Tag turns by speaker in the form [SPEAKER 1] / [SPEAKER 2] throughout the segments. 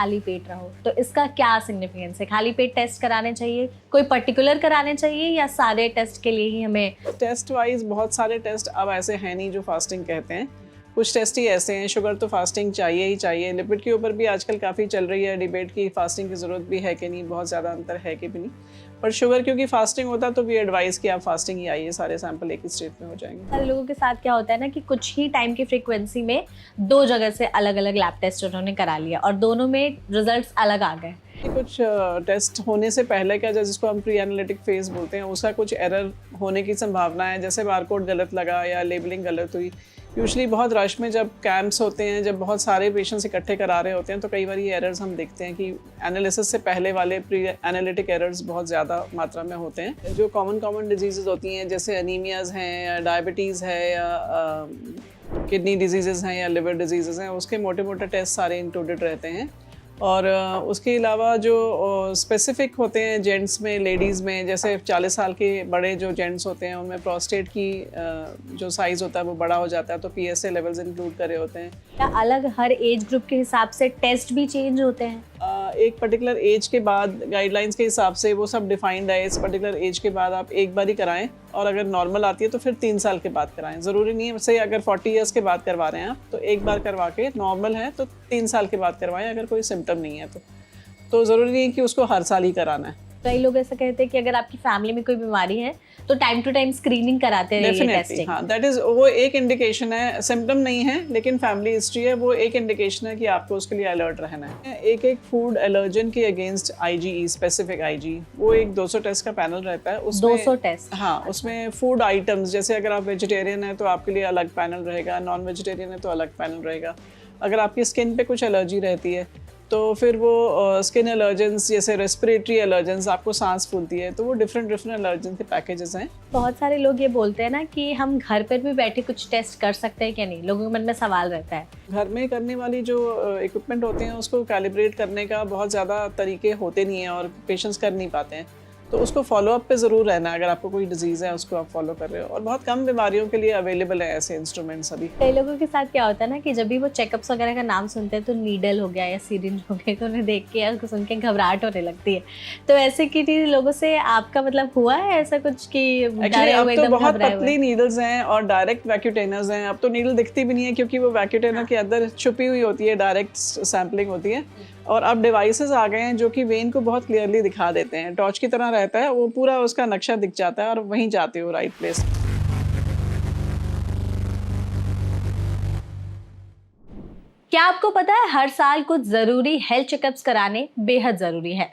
[SPEAKER 1] खाली पेट रहो, तो इसका क्या सिग्निफिकेंस है? खाली पेट टेस्ट कराने चाहिए, कोई पर्टिकुलर कराने चाहिए, या सारे टेस्ट के लिए ही हमें?
[SPEAKER 2] टेस्ट वाइज बहुत सारे टेस्ट अब ऐसे हैं नहीं जो फास्टिंग कहते हैं, कुछ टेस्ट ही ऐसे हैं। शुगर तो फास्टिंग चाहिए ही चाहिए। लिपिड के ऊपर भी आजकल काफ़ी चल रही है डिबेट की फास्टिंग की ज़रूरत भी है कि नहीं, बहुत ज़्यादा अंतर है कि भी नहीं। पर शुगर क्योंकि फास्टिंग होता तो भी एडवाइस कि आप फास्टिंग ही आइए, सारे सैंपल एक ही स्टेट में हो जाएंगे।
[SPEAKER 1] सारे लोगों के साथ क्या होता है ना कि कुछ ही टाइम की फ्रीक्वेंसी में 2 जगह से अलग अलग लैब टेस्ट उन्होंने करा लिया और दोनों में रिजल्ट्स अलग आ गए।
[SPEAKER 2] कुछ टेस्ट होने से पहले का, जिसको हम प्री एनालिटिक फेज बोलते हैं, उसका कुछ एरर होने की संभावना है। जैसे बारकोड गलत लगा या लेबलिंग गलत हुई। यूजुअली बहुत रश में जब कैंप्स होते हैं, जब बहुत सारे पेशेंट्स इकट्ठे करा रहे होते हैं, तो कई बार ये एरर्स हम देखते हैं कि एनालिसिस से पहले वाले प्री एनालिटिक एरर्स बहुत ज़्यादा मात्रा में होते हैं। जो कॉमन डिजीज़ होती हैं, जैसे अनीमियाज़ हैं या डायबिटीज़ है या किडनी डिजीज़ हैं या लिवर डिजीज़ हैं, उसके मोटे मोटे टेस्ट सारे इंक्लूडेड रहते हैं। और उसके अलावा जो स्पेसिफिक होते हैं जेंट्स में, लेडीज़ में, जैसे 40 साल के बड़े जो जेंट्स होते हैं उनमें प्रोस्टेट की जो साइज़ होता है वो बड़ा हो जाता है, तो PSA लेवल्स इंक्लूड करे होते हैं।
[SPEAKER 1] क्या अलग हर एज ग्रुप के हिसाब से टेस्ट भी चेंज होते हैं?
[SPEAKER 2] एक पर्टिकुलर एज के बाद गाइडलाइंस के हिसाब से वो सब डिफाइंड है। इस पर्टिकुलर एज के बाद आप एक बार ही कराएं, और अगर नॉर्मल आती है तो फिर 3 साल के बाद कराएं। ज़रूरी नहीं है, वैसे अगर 40 ईयर्स के बाद करवा रहे हैं आप, तो एक बार करवा के नॉर्मल है तो 3 साल के बाद करवाएं, अगर कोई सिम्टम नहीं है तो ज़रूरी नहीं है कि उसको हर साल ही कराना है।
[SPEAKER 1] कई लोग ऐसा कहते हैं कि अगर आपकी फैमिली में कोई बीमारी है तो टाइम टू टाइम स्क्रीनिंग कराते रहिए, टेस्टिंग।
[SPEAKER 2] हाँ, दैट इज, वो एक इंडिकेशन है। सिम्टम नहीं है लेकिन फैमिली हिस्ट्री है, वो एक इंडिकेशन है कि आपको उसके लिए अलर्ट रहना है। एक फूड एलर्जन के अगेंस्ट IgE, स्पेसिफिक IgE, वो एक 200 टेस्ट का पैनल रहता है। उसमें
[SPEAKER 1] 200 टेस्ट?
[SPEAKER 2] हाँ, उसमें फूड आइटम्स, जैसे अगर आप वेजिटेरियन है तो आपके लिए अलग पैनल रहेगा, नॉन वेजिटेरियन है तो अलग पैनल रहेगा। अगर आपकी स्किन पे कुछ एलर्जी रहती है तो फिर वो स्किन एलर्जेंस, जैसे रेस्पिरेटरी एलर्जेंस, आपको सांस फूलती है, तो वो डिफरेंट एलर्जन के पैकेजेस हैं।
[SPEAKER 1] बहुत सारे लोग ये बोलते हैं ना कि हम घर पर भी बैठे कुछ टेस्ट कर सकते हैं क्या नहीं, लोगों के मन में सवाल रहता है।
[SPEAKER 2] घर में करने वाली जो इक्विपमेंट होते हैं उसको कैलिब्रेट करने का बहुत ज़्यादा तरीके होते नहीं हैं और पेशेंट्स कर नहीं पाते हैं, तो उसको फॉलोअप पे ज़रूर रहना है। अगर आपको कोई डिजीज़ है उसको आप फॉलो कर रहे हो, और बहुत कम बीमारियों के लिए अवेलेबल है ऐसे इंस्ट्रूमेंट्स अभी।
[SPEAKER 1] कई लोगों के साथ क्या होता है ना कि जब भी वो चेकअप्स वगैरह का नाम सुनते हैं तो नीडल हो गया या सीरिंज हो गया, तो उन्हें देख के या उसको सुन के घबराहट होने लगती है। तो ऐसे किसी लोगों से आपका मतलब हुआ है ऐसा कुछ कि
[SPEAKER 2] एक्चुअली अब तो बहुत पतली नीडल्स हैं और डायरेक्ट वैक्यूटेनर्स हैं। अब तो नीडल दिखती भी नहीं है क्योंकि वो वैक्यूटेनर के अंदर छुपी हुई होती है, डायरेक्ट सैम्पलिंग होती है। और अब डिवाइसेस आ गए हैं जो कि वेन को बहुत क्लियरली दिखा देते हैं, टॉर्च की तरह रहता है, वो पूरा उसका नक्शा दिख जाता है और वहीं जाते हो राइट प्लेस।
[SPEAKER 1] क्या आपको पता है हर साल कुछ ज़रूरी हेल्थ चेकअप्स कराने बेहद ज़रूरी है,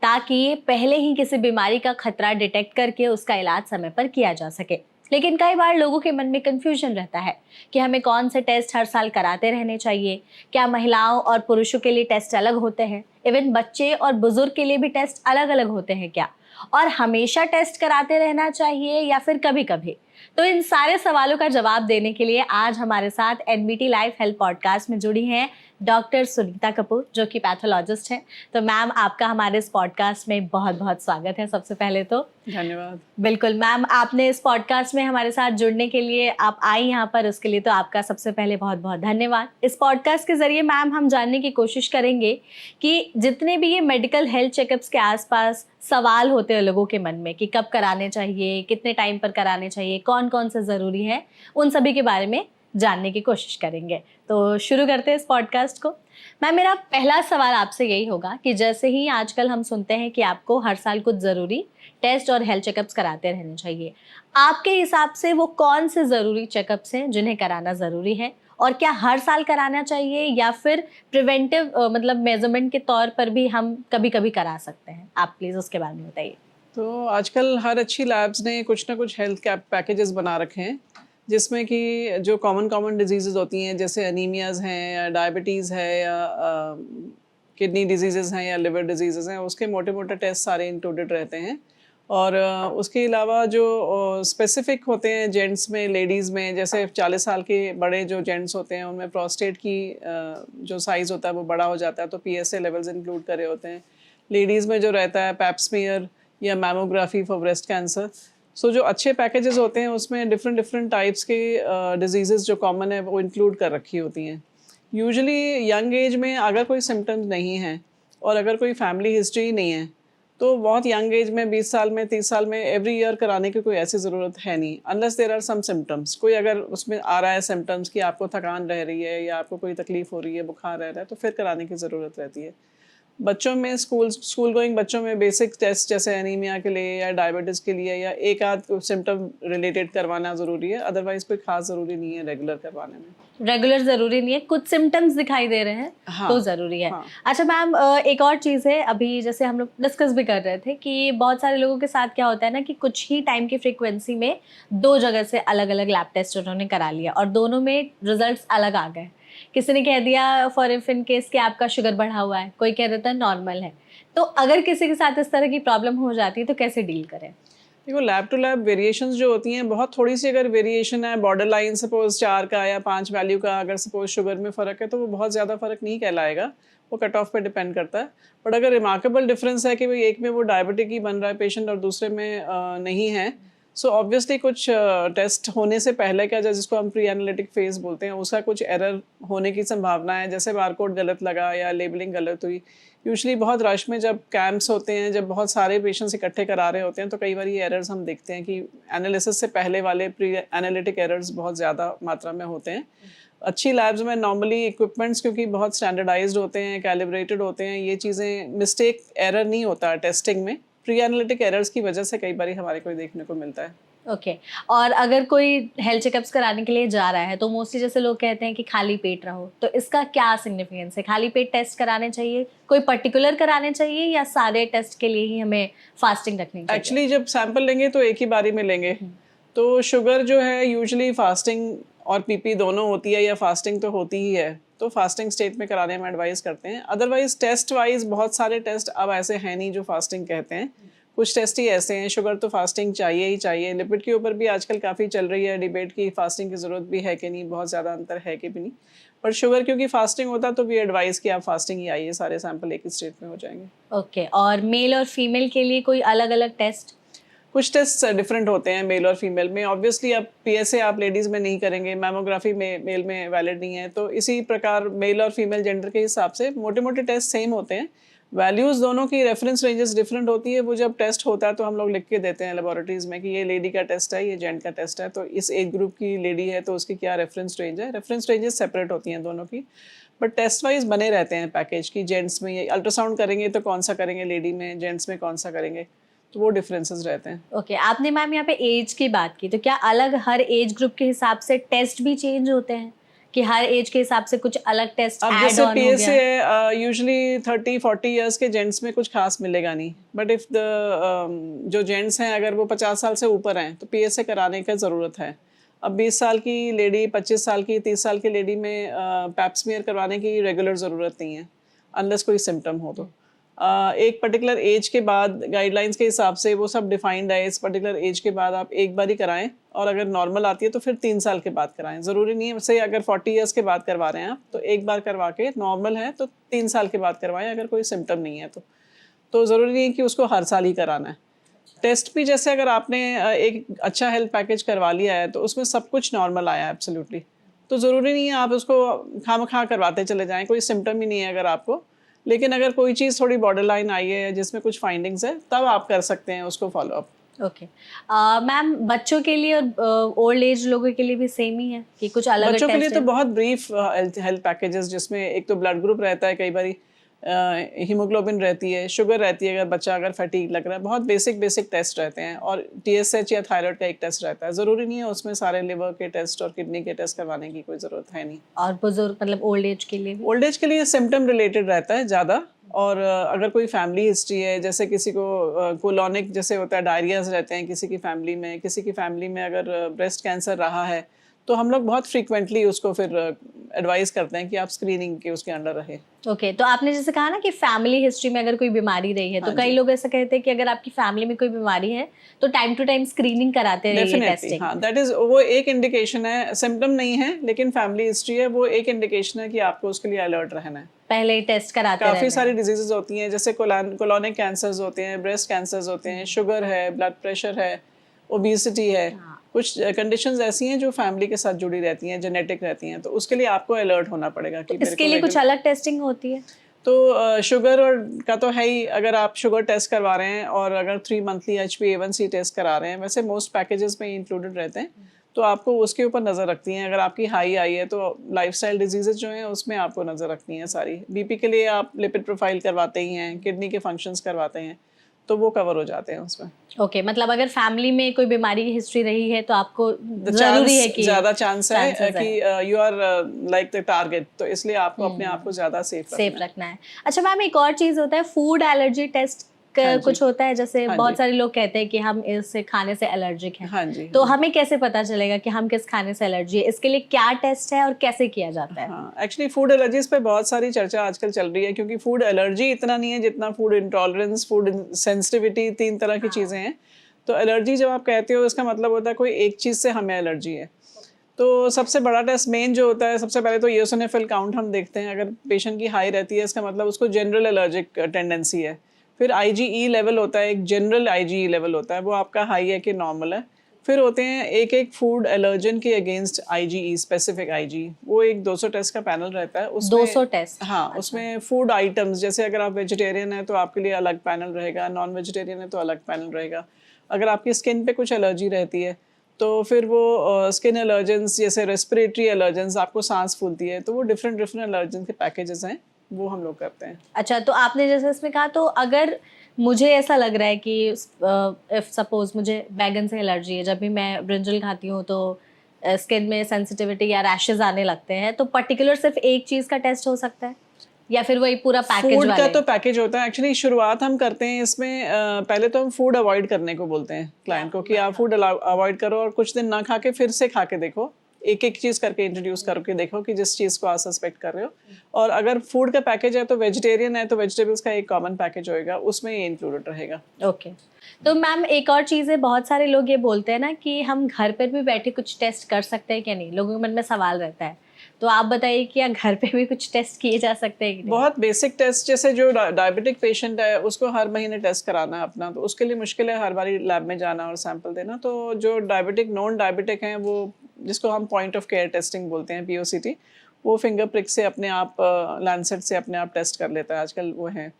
[SPEAKER 1] ताकि पहले ही किसी बीमारी का खतरा डिटेक्ट करके उसका इलाज समय पर किया जा सके। लेकिन कई बार लोगों के मन में कंफ्यूजन रहता है कि हमें कौन से टेस्ट हर साल कराते रहने चाहिए। क्या महिलाओं और पुरुषों के लिए टेस्ट अलग होते हैं? इवन बच्चे और बुजुर्ग के लिए भी टेस्ट अलग अलग होते हैं क्या? और हमेशा टेस्ट कराते रहना चाहिए या फिर कभी कभी? तो इन सारे सवालों का जवाब देने के लिए आज हमारे साथ NBT लाइफ हेल्थ पॉडकास्ट में जुड़ी हैं डॉक्टर सुनीता कपूर, जो कि पैथोलॉजिस्ट हैं। तो मैम, आपका हमारे इस पॉडकास्ट में बहुत बहुत स्वागत है। सबसे पहले तो
[SPEAKER 2] धन्यवाद।
[SPEAKER 1] बिल्कुल मैम, आपने इस पॉडकास्ट में हमारे साथ जुड़ने के लिए, आप आई यहाँ पर, उसके लिए तो आपका सबसे पहले बहुत बहुत धन्यवाद। इस पॉडकास्ट के जरिए मैम हम जानने की कोशिश करेंगे कि जितने भी ये मेडिकल हेल्थ चेकअप्स के आसपास सवाल होते हैं लोगों के मन में कि कब कराने चाहिए, कितने टाइम पर कराने चाहिए, कौन कौन से ज़रूरी है, उन सभी के बारे में जानने की कोशिश करेंगे। तो शुरू करते हैं इस पॉडकास्ट को। मैम, मेरा पहला सवाल आपसे यही होगा कि जैसे ही आजकल हम सुनते हैं कि आपको हर साल कुछ ज़रूरी टेस्ट और हेल्थ चेकअप्स कराते रहने चाहिए, आपके हिसाब से वो कौन से ज़रूरी चेकअप्स हैं जिन्हें कराना ज़रूरी है, और क्या हर साल कराना चाहिए या फिर प्रिवेंटिव मतलब मेजरमेंट के तौर पर भी हम कभी कभी करा सकते हैं? आप प्लीज़ उसके बारे में बताइए।
[SPEAKER 2] तो आजकल हर अच्छी लैब्स ने कुछ ना कुछ हेल्थ कैप पैकेजेस बना रखे हैं, जिसमें कि जो कॉमन डिजीज़ होती हैं, जैसे अनीमियाज़ हैं या डायबिटीज़ है या किडनी डिजीज़ हैं या लिवर डिजीज़ हैं, उसके मोटे मोटे टेस्ट सारे इंक्लूडेड रहते हैं। और उसके अलावा जो स्पेसिफिक होते हैं जेंट्स में, लेडीज़ में, जैसे 40 साल के बड़े जो जेंट्स होते हैं उनमें प्रोस्टेट की जो साइज़ होता है वो बड़ा हो जाता है, तो PSA लेवल्स इंक्लूड करे होते हैं। लेडीज़ में जो रहता है पैप्समियर या मैमोग्राफी फॉर ब्रेस्ट कैंसर। सो जो अच्छे पैकेजेस होते हैं उसमें डिफरेंट टाइप्स के डिजीज़ जो कॉमन है वो इंक्लूड कर रखी होती हैं। यूजुअली यंग एज में अगर कोई सिम्टम्स नहीं है और अगर कोई फैमिली हिस्ट्री नहीं है तो बहुत यंग एज में 20 साल में 30 साल में एवरी ईयर कराने की कोई ऐसी ज़रूरत है नहीं, unless there are some symptoms. कोई अगर उसमें आ रहा है सिम्टम्स कि आपको थकान रह रही है या आपको कोई तकलीफ हो रही है, बुखार रह रहा है, तो फिर कराने की ज़रूरत रहती है। बच्चों में स्कूल गोइंग बच्चों में बेसिक टेस्ट जैसे एनीमिया के लिए या डायबिटीज़ के लिए या एक आध सिम्टम रिलेटेड करवाना ज़रूरी है, अदरवाइज़ कोई खास ज़रूरी नहीं है रेगुलर करवाने में।
[SPEAKER 1] रेगुलर जरूरी नहीं है, कुछ सिम्टम्स दिखाई दे रहे हैं
[SPEAKER 2] हाँ,
[SPEAKER 1] तो जरूरी है।
[SPEAKER 2] हाँ।
[SPEAKER 1] अच्छा मैम, एक और चीज़ है, अभी जैसे हम लोग डिस्कस भी कर रहे थे कि बहुत सारे लोगों के साथ क्या होता है ना कि कुछ ही टाइम की फ्रीक्वेंसी में 2 जगह से अलग अलग लैब टेस्ट उन्होंने करा लिया और दोनों में रिजल्ट्स अलग आ गए। किसी ने कह दिया फॉर इफ इन केस कि आपका शुगर बढ़ा हुआ है, कोई कह देता है नॉर्मल है। तो अगर किसी के साथ इस तरह की प्रॉब्लम हो जाती है तो कैसे डील करें?
[SPEAKER 2] देखो, लैब टू लैब वेरिएशंस जो होती हैं, बहुत थोड़ी सी अगर वेरिएशन है, बॉर्डर लाइन सपोज 4 का या 5 वैल्यू का, अगर सपोज शुगर में फ़र्क है तो वो बहुत ज़्यादा फ़र्क नहीं कहलाएगा, वो कट ऑफ पे डिपेंड करता है। बट अगर रिमार्केबल डिफरेंस है कि भाई एक में वो डायबिटिक ही बन रहा है पेशेंट और दूसरे में नहीं है, सो ऑब्वियसली कुछ टेस्ट होने से पहले का, जिसको हम प्री एनालिटिक फेज बोलते हैं, उसका कुछ एरर होने की संभावना है। जैसे बारकोड गलत लगा या लेबलिंग गलत हुई। यूजुअली बहुत रश में जब कैंप्स होते हैं, जब बहुत सारे पेशेंट्स इकट्ठे करा रहे होते हैं, तो कई बार ये एरर्स हम देखते हैं कि एनालिसिस से पहले वाले प्री एनालिटिक एरर्स बहुत ज़्यादा मात्रा में होते हैं। अच्छी लैब्स में नॉर्मली इक्विपमेंट्स क्योंकि बहुत स्टैंडर्डाइज्ड होते हैं, कैलिब्रेटेड होते हैं, ये चीज़ें मिस्टेक एरर नहीं होता है टेस्टिंग में। प्री एनालिटिक एरर्स की वजह से कई बार हमारे को देखने को मिलता है।
[SPEAKER 1] ओके। और अगर कोई हेल्थ चेकअप्स कराने के लिए जा रहा है तो मोस्टली जैसे लोग कहते हैं कि खाली पेट रहो, तो इसका क्या सिग्निफिकेंस है? खाली पेट टेस्ट कराने चाहिए, कोई पर्टिकुलर कराने चाहिए या सारे टेस्ट के लिए ही हमें फास्टिंग रखनी चाहिए?
[SPEAKER 2] एक्चुअली जब सैंपल लेंगे तो एक ही बारी में लेंगे। तो शुगर जो है यूजुअली फास्टिंग और पीपी दोनों होती है, या फास्टिंग तो होती ही है, तो फास्टिंग स्टेट में कराने में एडवाइस करते हैं। अदरवाइज टेस्ट वाइज बहुत सारे टेस्ट अब ऐसे हैं नहीं जो फास्टिंग कहते हैं। कुछ टेस्ट ही ऐसे हैं, शुगर तो फास्टिंग चाहिए ही चाहिए। लिपिड के ऊपर भी आजकल काफ़ी चल रही है डिबेट की फास्टिंग की ज़रूरत भी है कि नहीं, बहुत ज़्यादा अंतर है कि भी नहीं। पर शुगर क्योंकि फास्टिंग होता तो भी एडवाइस कि आप फास्टिंग ही आइए, सारे सैंपल एक ही स्टेट में हो जाएंगे।
[SPEAKER 1] ओके। और मेल और फीमेल के लिए कोई अलग अलग टेस्ट?
[SPEAKER 2] कुछ टेस्ट डिफरेंट होते हैं मेल और फीमेल में। ऑब्वियसली अब पीएसए आप लेडीज़ में नहीं करेंगे, मैमोग्राफी में मेल में वैलिड नहीं है, तो इसी प्रकार मेल और फीमेल जेंडर के हिसाब से मोटे मोटे टेस्ट सेम होते हैं। वैल्यूज़ दोनों की रेफरेंस रेंजेस डिफरेंट होती है। वो जब टेस्ट होता है तो हम लोग लिख के देते हैं लेबोरेटरीज़ में कि ये लेडी का टेस्ट है, ये जेंट का टेस्ट है, तो इस एज ग्रुप की लेडी है तो उसकी क्या रेफरेंस रेंज है। रेफरेंस रेंजेस सेपरेट होती हैं दोनों की, बट टेस्ट वाइज बने रहते हैं पैकेज की। जेंट्स में ये अल्ट्रासाउंड करेंगे तो कौन सा करेंगे लेडी में, जेंट्स में कौन सा करेंगे, तो वो डिफरेंसेस रहते हैं।
[SPEAKER 1] ओके। आपने मैम यहाँ पे एज की बात की, तो क्या अलग हर एज ग्रुप के हिसाब से टेस्ट भी चेंज होते हैं कि हर एज के हिसाब से कुछ अलग टेस्ट
[SPEAKER 2] अब
[SPEAKER 1] ऐड
[SPEAKER 2] जैसे
[SPEAKER 1] ऑन हो
[SPEAKER 2] पीएसए
[SPEAKER 1] गया?
[SPEAKER 2] है, यूजुअली 30-40 इयर्स के जेंट्स में कुछ खास मिलेगा नहीं, बट इफ़ द जो जेंट्स हैं अगर वो 50 साल से ऊपर हैं तो पीएसए कराने का ज़रूरत है। अब 20 साल की लेडी, 25 साल की, 30 साल की लेडी में पैप्समियर करवाने की रेगुलर ज़रूरत नहीं है, अनलेस कोई सिम्टम हो तो। एक पर्टिकुलर एज के बाद गाइडलाइंस के हिसाब से वो सब डिफाइंड है, इस पर्टिकुलर एज के बाद आप एक बार ही कराएं, और अगर नॉर्मल आती है तो फिर 3 साल के बाद कराएं। ज़रूरी नहीं है, वैसे अगर 40 ईयर्स के बाद करवा रहे हैं आप तो एक बार करवा के, नॉर्मल है तो 3 साल के बाद करवाएं अगर कोई सिम्टम नहीं है तो ज़रूरी नहीं है कि उसको हर साल ही कराना है। टेस्ट भी जैसे अगर आपने एक अच्छा हेल्थ पैकेज करवा लिया है तो उसमें सब कुछ नॉर्मल आया है एब्सोल्युटली, तो ज़रूरी नहीं है आप उसको खामखा करवाते चले जाएं, कोई सिम्टम ही नहीं है अगर आपको। लेकिन अगर कोई चीज़ थोड़ी बॉर्डर लाइन आई है जिसमें कुछ फाइंडिंग्स है, तब आप कर सकते हैं उसको फॉलो अप।
[SPEAKER 1] ओके। मैम, बच्चों के लिए और ओल्ड एज लोगों के लिए भी सेम ही है कि कुछ अलग
[SPEAKER 2] बच्चों के लिए
[SPEAKER 1] टेस्ट
[SPEAKER 2] तो
[SPEAKER 1] है?
[SPEAKER 2] बहुत ब्रीफ हेल्थ पैकेजेस, जिसमें एक तो ब्लड ग्रुप रहता है, कई बारी हीमोग्लोबिन रहती है, शुगर रहती है, अगर बच्चा अगर फटीग लग रहा है, बहुत बेसिक टेस्ट रहते हैं, और टीएसएच या थायराइड का एक टेस्ट रहता है। ज़रूरी नहीं है उसमें सारे लिवर के टेस्ट और किडनी के टेस्ट करवाने की कोई ज़रूरत है नहीं।
[SPEAKER 1] और बुजुर्ग मतलब ओल्ड एज के लिए भी?
[SPEAKER 2] ओल्ड एज के लिए सिम्टम रिलेटेड रहता है ज़्यादा, और अगर कोई फैमिली हिस्ट्री है, जैसे किसी को कोलोनिक जैसे होता है, डायरियाज रहते हैं किसी की फैमिली में अगर ब्रेस्ट कैंसर रहा है, तो हम लोग बहुत फ्रीक्वेंटली उसको फिर एडवाइस करते हैं कि आप स्क्रीनिंग के उसके अंडर रहे।
[SPEAKER 1] ओके। तो आपने जैसे कहा ना कि फैमिली हिस्ट्री में अगर कोई बीमारी रही है, तो
[SPEAKER 2] हाँ
[SPEAKER 1] कई
[SPEAKER 2] जी।
[SPEAKER 1] लोग ऐसा कहते हैं कि अगर आपकी फैमिली में कोई बीमारी है तो टाइम टू टाइम स्क्रीनिंग कराते रहिए,
[SPEAKER 2] डेफिनेटली,
[SPEAKER 1] टेस्टिंग।
[SPEAKER 2] हाँ, दैट इज, वो एक इंडिकेशन है, सिम्टम नहीं है लेकिन फैमिली हिस्ट्री है, वो एक इंडिकेशन है कि आपको उसके लिए अलर्ट रहना है।
[SPEAKER 1] पहले ही टेस्ट कराते
[SPEAKER 2] काफ़ी
[SPEAKER 1] रहना
[SPEAKER 2] सारी
[SPEAKER 1] है।
[SPEAKER 2] डिजीजेज होती हैं, जैसे कोलोनिक कैंसर्स होते हैं, ब्रेस्ट कैंसर्स होते हैं, शुगर है, ब्लड प्रेशर है, ओबेसिटी है,
[SPEAKER 1] हाँ।
[SPEAKER 2] कुछ कंडीशंस ऐसी हैं जो फैमिली के साथ जुड़ी रहती हैं, जेनेटिक रहती हैं, तो उसके लिए आपको अलर्ट होना पड़ेगा कि
[SPEAKER 1] इसके लिए कुछ अलग टेस्टिंग होती है?
[SPEAKER 2] तो शुगर और का तो है ही, अगर आप शुगर टेस्ट करवा रहे हैं और अगर 3 मंथली HbA1c टेस्ट करा रहे हैं, वैसे मोस्ट पैकेजेस में इंक्लूडेड रहते हैं, तो आपको उसके ऊपर नज़र रखती हैं। अगर आपकी हाई आई है तो लाइफस्टाइल डिजीजेज जो हैं उसमें आपको नज़र रखनी है सारी। बीपी के लिए आप लिपिड प्रोफाइल करवाते ही हैं, किडनी के फंक्शंस करवाते हैं, तो वो कवर हो जाते हैं उसमें।
[SPEAKER 1] ओके, मतलब अगर फैमिली में कोई बीमारी की हिस्ट्री रही है तो आपको जरूरी है कि
[SPEAKER 2] ज़्यादा चांस है कि you are like the target, तो इसलिए आपको अपने आप को ज़्यादा सेफ
[SPEAKER 1] रखना है। अच्छा मैम, एक और चीज़ होता है फूड एलर्जी टेस्ट कुछ होता है, जैसे बहुत सारे लोग कहते हैं कि हम इस खाने से एलर्जिक हैं।
[SPEAKER 2] हाँ जी।
[SPEAKER 1] तो हमें कैसे पता चलेगा कि हम किस खाने से एलर्जी है? इसके लिए क्या टेस्ट है और कैसे किया जाता है?
[SPEAKER 2] हाँ, एक्चुअली फूड एलर्जीज पे बहुत सारी चर्चा आजकल चल रही है, क्योंकि फूड एलर्जी इतना नहीं है जितना फूड इंटॉलरेंस, फूड सेंसिटिविटी, 3 तरह की चीज़ें हैं। तो एलर्जी जब आप कहते हो, इसका मतलब होता है कोई एक चीज़ से हमें एलर्जी है। तो सबसे बड़ा टेस्ट मेन जो होता है, सबसे पहले तो ईओसिनोफिल काउंट हम देखते हैं। अगर पेशेंट की हाई रहती है, इसका मतलब उसको जनरल एलर्जिक टेंडेंसी है। फिर IgE लेवल होता है, एक जनरल IgE लेवल होता है, वो आपका हाई है कि नॉर्मल है। फिर होते हैं एक फूड एलर्जन के अगेंस्ट IgE, स्पेसिफिक IgE, वो एक 200 टेस्ट का पैनल रहता है उसमें।
[SPEAKER 1] 200 टेस्ट?
[SPEAKER 2] हाँ,
[SPEAKER 1] अच्छा।
[SPEAKER 2] उसमें फूड आइटम्स, जैसे अगर आप वेजिटेरियन है तो आपके लिए अलग पैनल रहेगा, नॉन वेजिटेरियन है तो अलग पैनल रहेगा। अगर आपकी स्किन पे कुछ एलर्जी रहती है तो फिर वो स्किन एलर्जेंस, जैसे रेस्पिरेटरी एलर्जेंस, आपको सांस फूलती है, तो वो डिफरेंट एलर्जन के पैकेजेस हैं, वो हम लोग करते हैं।
[SPEAKER 1] अच्छा, तो आपने जैसे इसमें कहा, तो अगर मुझे ऐसा लग रहा है कि इफ सपोज मुझे बैगन से एलर्जी है, जब भी मैं ब्रिंजल खाती हूँ तो स्किन में सेंसिटिविटी या रैशेज आने लगते हैं, तो पर्टिकुलर सिर्फ एक चीज़ का टेस्ट हो सकता है या फिर वही पूरा पैकेज
[SPEAKER 2] फूड
[SPEAKER 1] वाले?
[SPEAKER 2] का तो पैकेज होता है। एक्चुअली शुरुआत हम करते हैं इसमें, पहले तो हम फूड अवॉइड करने को बोलते हैं क्लाइंट को कि आप फूड अवॉइड करो और कुछ दिन ना खा के फिर से खा के देखो, एक चीज़ करके इंट्रोड्यूस करके देखो कि जिस चीज़ को आप सस्पेक्ट कर रहे हो। और अगर फूड का पैकेज है तो वेजिटेरियन है तो वेजिटेबल्स का एक कॉमन पैकेज होएगा, उसमें ये इंक्लूडेड रहेगा।
[SPEAKER 1] ओके। तो मैम, एक और चीज़ है, बहुत सारे लोग ये बोलते हैं ना कि हम घर पर भी बैठे कुछ टेस्ट कर सकते हैं क्या नहीं, लोगों के मन में सवाल रहता है, तो आप बताइए कि या घर पे भी कुछ टेस्ट किए जा सकते हैं?
[SPEAKER 2] बहुत बेसिक टेस्ट, जैसे जो डायबिटिक पेशेंट है उसको हर महीने टेस्ट कराना है अपना, तो उसके लिए मुश्किल है हर बारी लैब में जाना और सैंपल देना। तो जो डायबिटिक, नॉन डायबिटिक हैं, वो जिसको हम पॉइंट ऑफ केयर टेस्टिंग बोलते हैं, POCT, वो फिंगर प्रिक से अपने आप, लैंसेट से अपने आप टेस्ट कर लेता है। आजकल वो है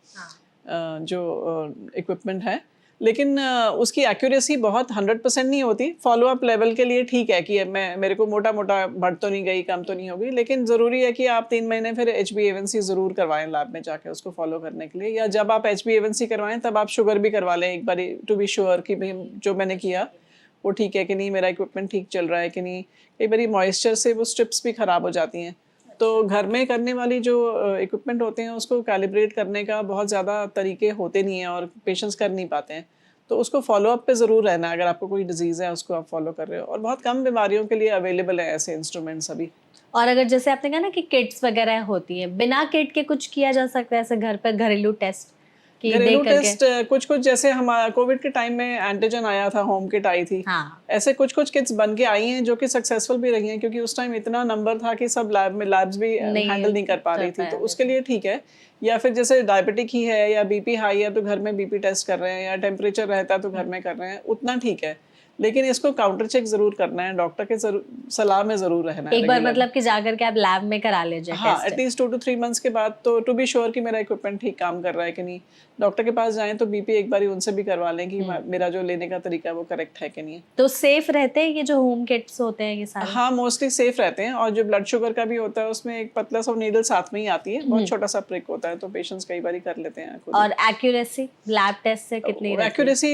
[SPEAKER 2] जो इक्विपमेंट है, लेकिन उसकी एक्यूरेसी बहुत 100% नहीं होती। फॉलो अप लेवल के लिए ठीक है कि मेरे को मोटा बढ़ तो नहीं गई, कम तो नहीं हो गई, लेकिन ज़रूरी है कि आप 3 महीने फिर HbA1c ज़रूर करवाएं लैब में जाके उसको फॉलो करने के लिए, या जब आप HbA1c करवाएं तब आप शुगर भी करवा लें एक बार, टू बी श्योर कि भाई जो मैंने किया वो ठीक है कि नहीं, मेरा इक्विपमेंट ठीक चल रहा है कि नहीं। कई बार मॉइस्चर से वो स्ट्रिप्स भी ख़राब हो जाती हैं, तो घर में करने वाली जो इक्विपमेंट होते हैं उसको कैलिब्रेट करने का बहुत ज़्यादा तरीके होते नहीं हैं और पेशेंट्स कर नहीं पाते हैं, तो उसको फॉलो अप पे ज़रूर रहना है। अगर आपको कोई डिजीज़ है उसको आप फॉलो कर रहे हो, और बहुत कम बीमारियों के लिए अवेलेबल है ऐसे इंस्ट्रूमेंट्स अभी।
[SPEAKER 1] और अगर जैसे आपने कहा ना कि किट्स वगैरह होती है, बिना किट के कुछ किया जा सकता है ऐसे घर पर घरेलू टेस्ट?
[SPEAKER 2] घरेलू टेस्ट कुछ जैसे हम कोविड के टाइम में एंटीजन आया था, होम किट आई थी।
[SPEAKER 1] हाँ।
[SPEAKER 2] ऐसे कुछ किट्स बन के आई हैं जो कि सक्सेसफुल भी रही हैं, क्योंकि उस टाइम इतना नंबर था कि सब लैब्स भी हैंडल नहीं कर पा रही थी, तो उसके लिए ठीक है। या फिर जैसे डायबिटिक ही है या बीपी हाई है तो घर में बीपी टेस्ट कर रहे हैं, या टेम्परेचर रहता है तो घर में कर रहे हैं, उतना ठीक है। लेकिन इसको काउंटर चेक जरूर करना है, डॉक्टर के सलाह में जरूर रहना है
[SPEAKER 1] एक बार, मतलब कि जाकर के आप लैब में करा लीजिए।
[SPEAKER 2] हाँ, एटलीस्ट 2 to 3 मंथ्स के बाद, तो टू बी श्योर कि मेरा इक्विपमेंट ठीक काम कर रहा है कि नहीं। डॉक्टर के पास जाएं तो बीपी एक बार उनसे भी करवा लें कि मेरा जो लेने का तरीका है वो करेक्ट है कि नहीं।
[SPEAKER 1] तो सेफ रहते हैं ये जो होम किट्स होते हैं ये सारे?
[SPEAKER 2] हाँ, मोस्टली सेफ रहते हैं। और जो ब्लड शुगर का भी होता है उसमें एक पतला सा नीडल साथ में ही आती है, बहुत छोटा सा प्रिक होता है, तो पेशेंट्स कई बार कर लेते हैं खुद।
[SPEAKER 1] और एक्यूरेसी लैब टेस्ट से कितनी रहती है?
[SPEAKER 2] Accuracy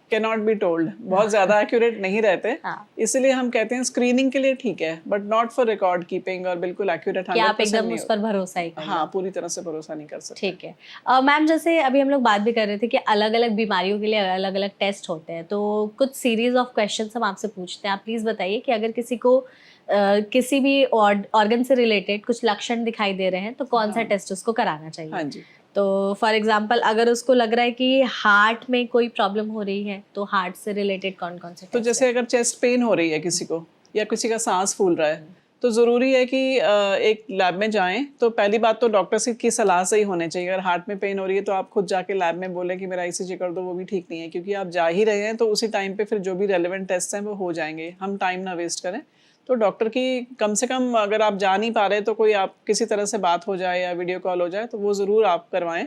[SPEAKER 2] can not be told, बहुत ज्यादा एक्यूरेट नहीं रहते। इसलिए हम कहते हैं स्क्रीनिंग के लिए ठीक है, but not for record keeping और बिल्कुल एक्यूरेट 100%
[SPEAKER 1] आप एकदम उस पर भरोसा ही करें।
[SPEAKER 2] हाँ, पूरी तरह से भरोसा नहीं कर सकते।
[SPEAKER 1] ठीक है। मैम, जैसे अभी हम लोग बात भी कर रहे थे कि अलग अलग बीमारियों के लिए अलग अलग टेस्ट होते हैं, तो कुछ सीरीज ऑफ क्वेश्चंस हम आपसे पूछते हैं। आप प्लीज बताइए कि अगर किसी को किसी भी ऑर्गन से रिलेटेड कुछ लक्षण दिखाई दे रहे हैं तो कौन सा टेस्ट उसको कराना चाहिए?
[SPEAKER 2] हाँ जी।
[SPEAKER 1] तो फॉर एग्जांपल, अगर उसको लग रहा है कि हार्ट में कोई प्रॉब्लम हो रही है तो हार्ट से रिलेटेड कौन कौन से
[SPEAKER 2] तो जैसे अगर चेस्ट पेन हो रही है किसी को, या किसी का सांस फूल रहा है, तो ज़रूरी है कि एक लैब में जाएं। तो पहली बात तो डॉक्टर की सलाह से ही होने चाहिए। अगर हार्ट में पेन हो रही है तो आप खुद जाके लैब में बोलें कि मेरा ईसीजी कर दो, वो भी ठीक नहीं है, क्योंकि आप जा ही रहे हैं तो उसी टाइम पे फिर जो भी रेलेवेंट टेस्ट हैं वो हो जाएंगे, हम टाइम ना वेस्ट करें। तो डॉक्टर की कम से कम, अगर आप जा नहीं पा रहे तो कोई आप किसी तरह से बात हो जाए या वीडियो कॉल हो जाए तो वो ज़रूर आप करवाएं।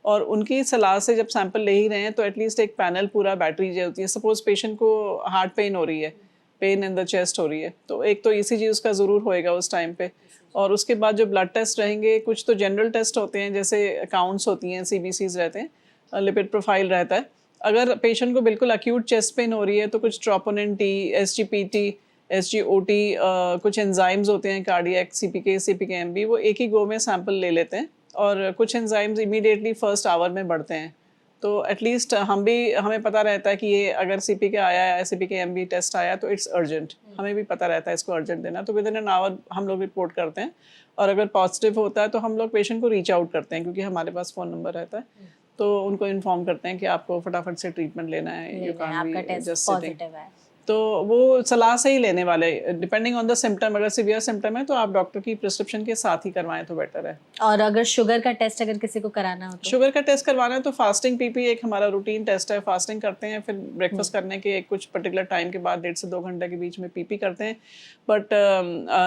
[SPEAKER 2] और उनकी सलाह से जब सैंपल ले ही रहे हैं तो एटलीस्ट एक पैनल पूरा बैटरी जो होती है, सपोज पेशेंट को हार्ट पेन हो रही है, पेन इन द चेस्ट हो रही है, तो एक तो ईसीजी उसका ज़रूर होएगा उस टाइम पे। और उसके बाद जो ब्लड टेस्ट रहेंगे, कुछ तो जनरल टेस्ट होते हैं जैसे काउंट्स होती हैं, सीबीसीज रहते हैं, लिपिड प्रोफाइल रहता है। अगर पेशेंट को बिल्कुल अक्यूट चेस्ट पेन हो रही है तो कुछ ट्रोपोनिन टी, एसजीपीटी, एसजीओटी, कुछ एंजाइम्स होते हैं कार्डियक, सीपीके, सीपीकेएमबी, वो एक ही गो में सैंपल ले लेते हैं। और कुछ एंजाइम्स इमीडिएटली फर्स्ट आवर में बढ़ते हैं। तो एटलीस्ट हमें पता रहता है कि ये अगर सीपीके आया है, सीपीकेएमबी टेस्ट आया तो इट्स अर्जेंट, हमें भी पता रहता है इसको अर्जेंट देना, तो विद इन एन आवर हम लोग रिपोर्ट करते हैं। और अगर पॉजिटिव होता है तो हम लोग पेशेंट को रीच आउट करते हैं, क्योंकि हमारे पास फ़ोन नंबर रहता है, तो उनको इन्फॉर्म करते हैं कि आपको फटाफट से ट्रीटमेंट लेना है, you can't be just sitting. तो वो सलाह से ही लेने वाले, डिपेंडिंग ऑन द सिम्टम। अगर सीवियर सिम्टम है तो आप डॉक्टर की प्रिस्क्रिप्शन के साथ ही करवाएं तो बेटर है।
[SPEAKER 1] और अगर शुगर का टेस्ट अगर किसी को कराना हो तो?
[SPEAKER 2] शुगर का टेस्ट करवाना है तो फास्टिंग पीपी एक हमारा रूटीन टेस्ट है, फास्टिंग करते हैं, फिर ब्रेकफास्ट करने के कुछ पर्टिकुलर टाइम के बाद 1.5 से 2 घंटे के बीच में पीपी करते हैं। बट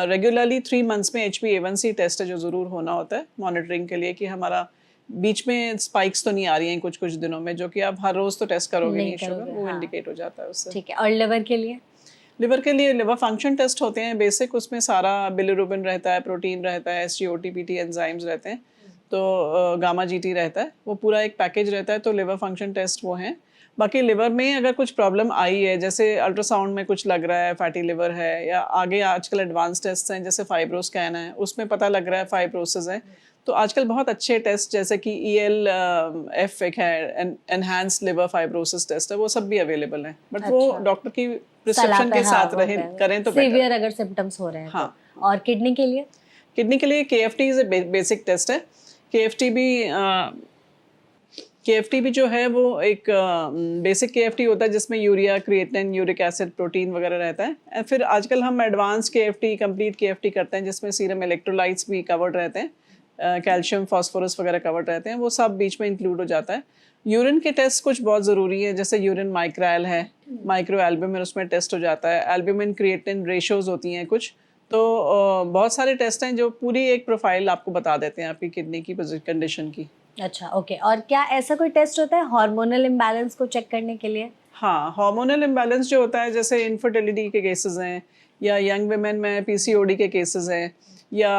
[SPEAKER 2] रेगुलरली 3 मंथ्स में HbA1c टेस्ट है जो ज़रूर होना होता है मॉनिटरिंग के लिए, कि हमारा बीच में स्पाइक्स तो नहीं आ रही हैं कुछ कुछ दिनों में, जो कि आप हर रोज़ तो टेस्ट करोगे नहीं शुगर, वो इंडिकेट हो जाता है उससे।
[SPEAKER 1] ठीक है। और लिवर के लिए?
[SPEAKER 2] लिवर के लिए लिवर फंक्शन टेस्ट होते हैं बेसिक, उसमें सारा बिलिरुबिन रहता है, प्रोटीन रहता है, SGOT, PT एंजाइम्स रहते हैं, तो गामा GT रहता है, वो पूरा एक पैकेज रहता है। तो लिवर फंक्शन टेस्ट वो हैं। बाकी लिवर में अगर कुछ प्रॉब्लम आई है, जैसे अल्ट्रासाउंड में कुछ लग रहा है फैटी लिवर है, या आगे आजकल एडवांस टेस्ट हैं जैसे फाइब्रो स्कैन है, उसमें पता लग रहा है फाइब्रोसिस है, तो आजकल बहुत अच्छे टेस्ट जैसे कि ELF एक है, एनहांस्ड लिवर फाइब्रोसिस टेस्ट है, वो सब भी अवेलेबल है। बट वो डॉक्टर की प्रिस्क्रिप्शन के साथ करें तो बेटर।
[SPEAKER 1] सीवियर अगर सिम्टम्स हो रहे हैं
[SPEAKER 2] हाँ।
[SPEAKER 1] तो। और किडनी के लिए?
[SPEAKER 2] किडनी के लिए KFT is a basic test है। KFT भी जो है वो एक बेसिक KFT होता है जिसमें urea, creatinine, uric acid, protein वगैरह रहता है। फिर आजकल हम एडवांस KFT, कंप्लीट KFT करते हैं जिसमें सीरम इलेक्ट्रोलाइट्स भी कवर्ड रहते हैं, कैल्शियम, फास्फोरस वगैरह कवर्ड रहते हैं, वो सब बीच में इंक्लूड हो जाता है। यूरिन के टेस्ट कुछ बहुत ज़रूरी है, जैसे यूरिन माइक्राल है, माइक्रो एल्ब्यूमिन उसमें टेस्ट हो जाता है, एल्ब्यूमिन क्रिएटिनिन रेशियोज होती हैं कुछ, तो बहुत सारे टेस्ट हैं जो पूरी एक प्रोफाइल आपको बता देते हैं आपकी किडनी की कंडीशन की।
[SPEAKER 1] अच्छा, ओके। और क्या ऐसा कोई टेस्ट होता है हार्मोनल इम्बैलेंस को चेक करने के लिए?
[SPEAKER 2] हाँ, हार्मोनल इम्बैलेंस जो होता है, जैसे इनफर्टिलिटी के केसेस हैं, या यंग वुमेन में PCOD के केसेस हैं, या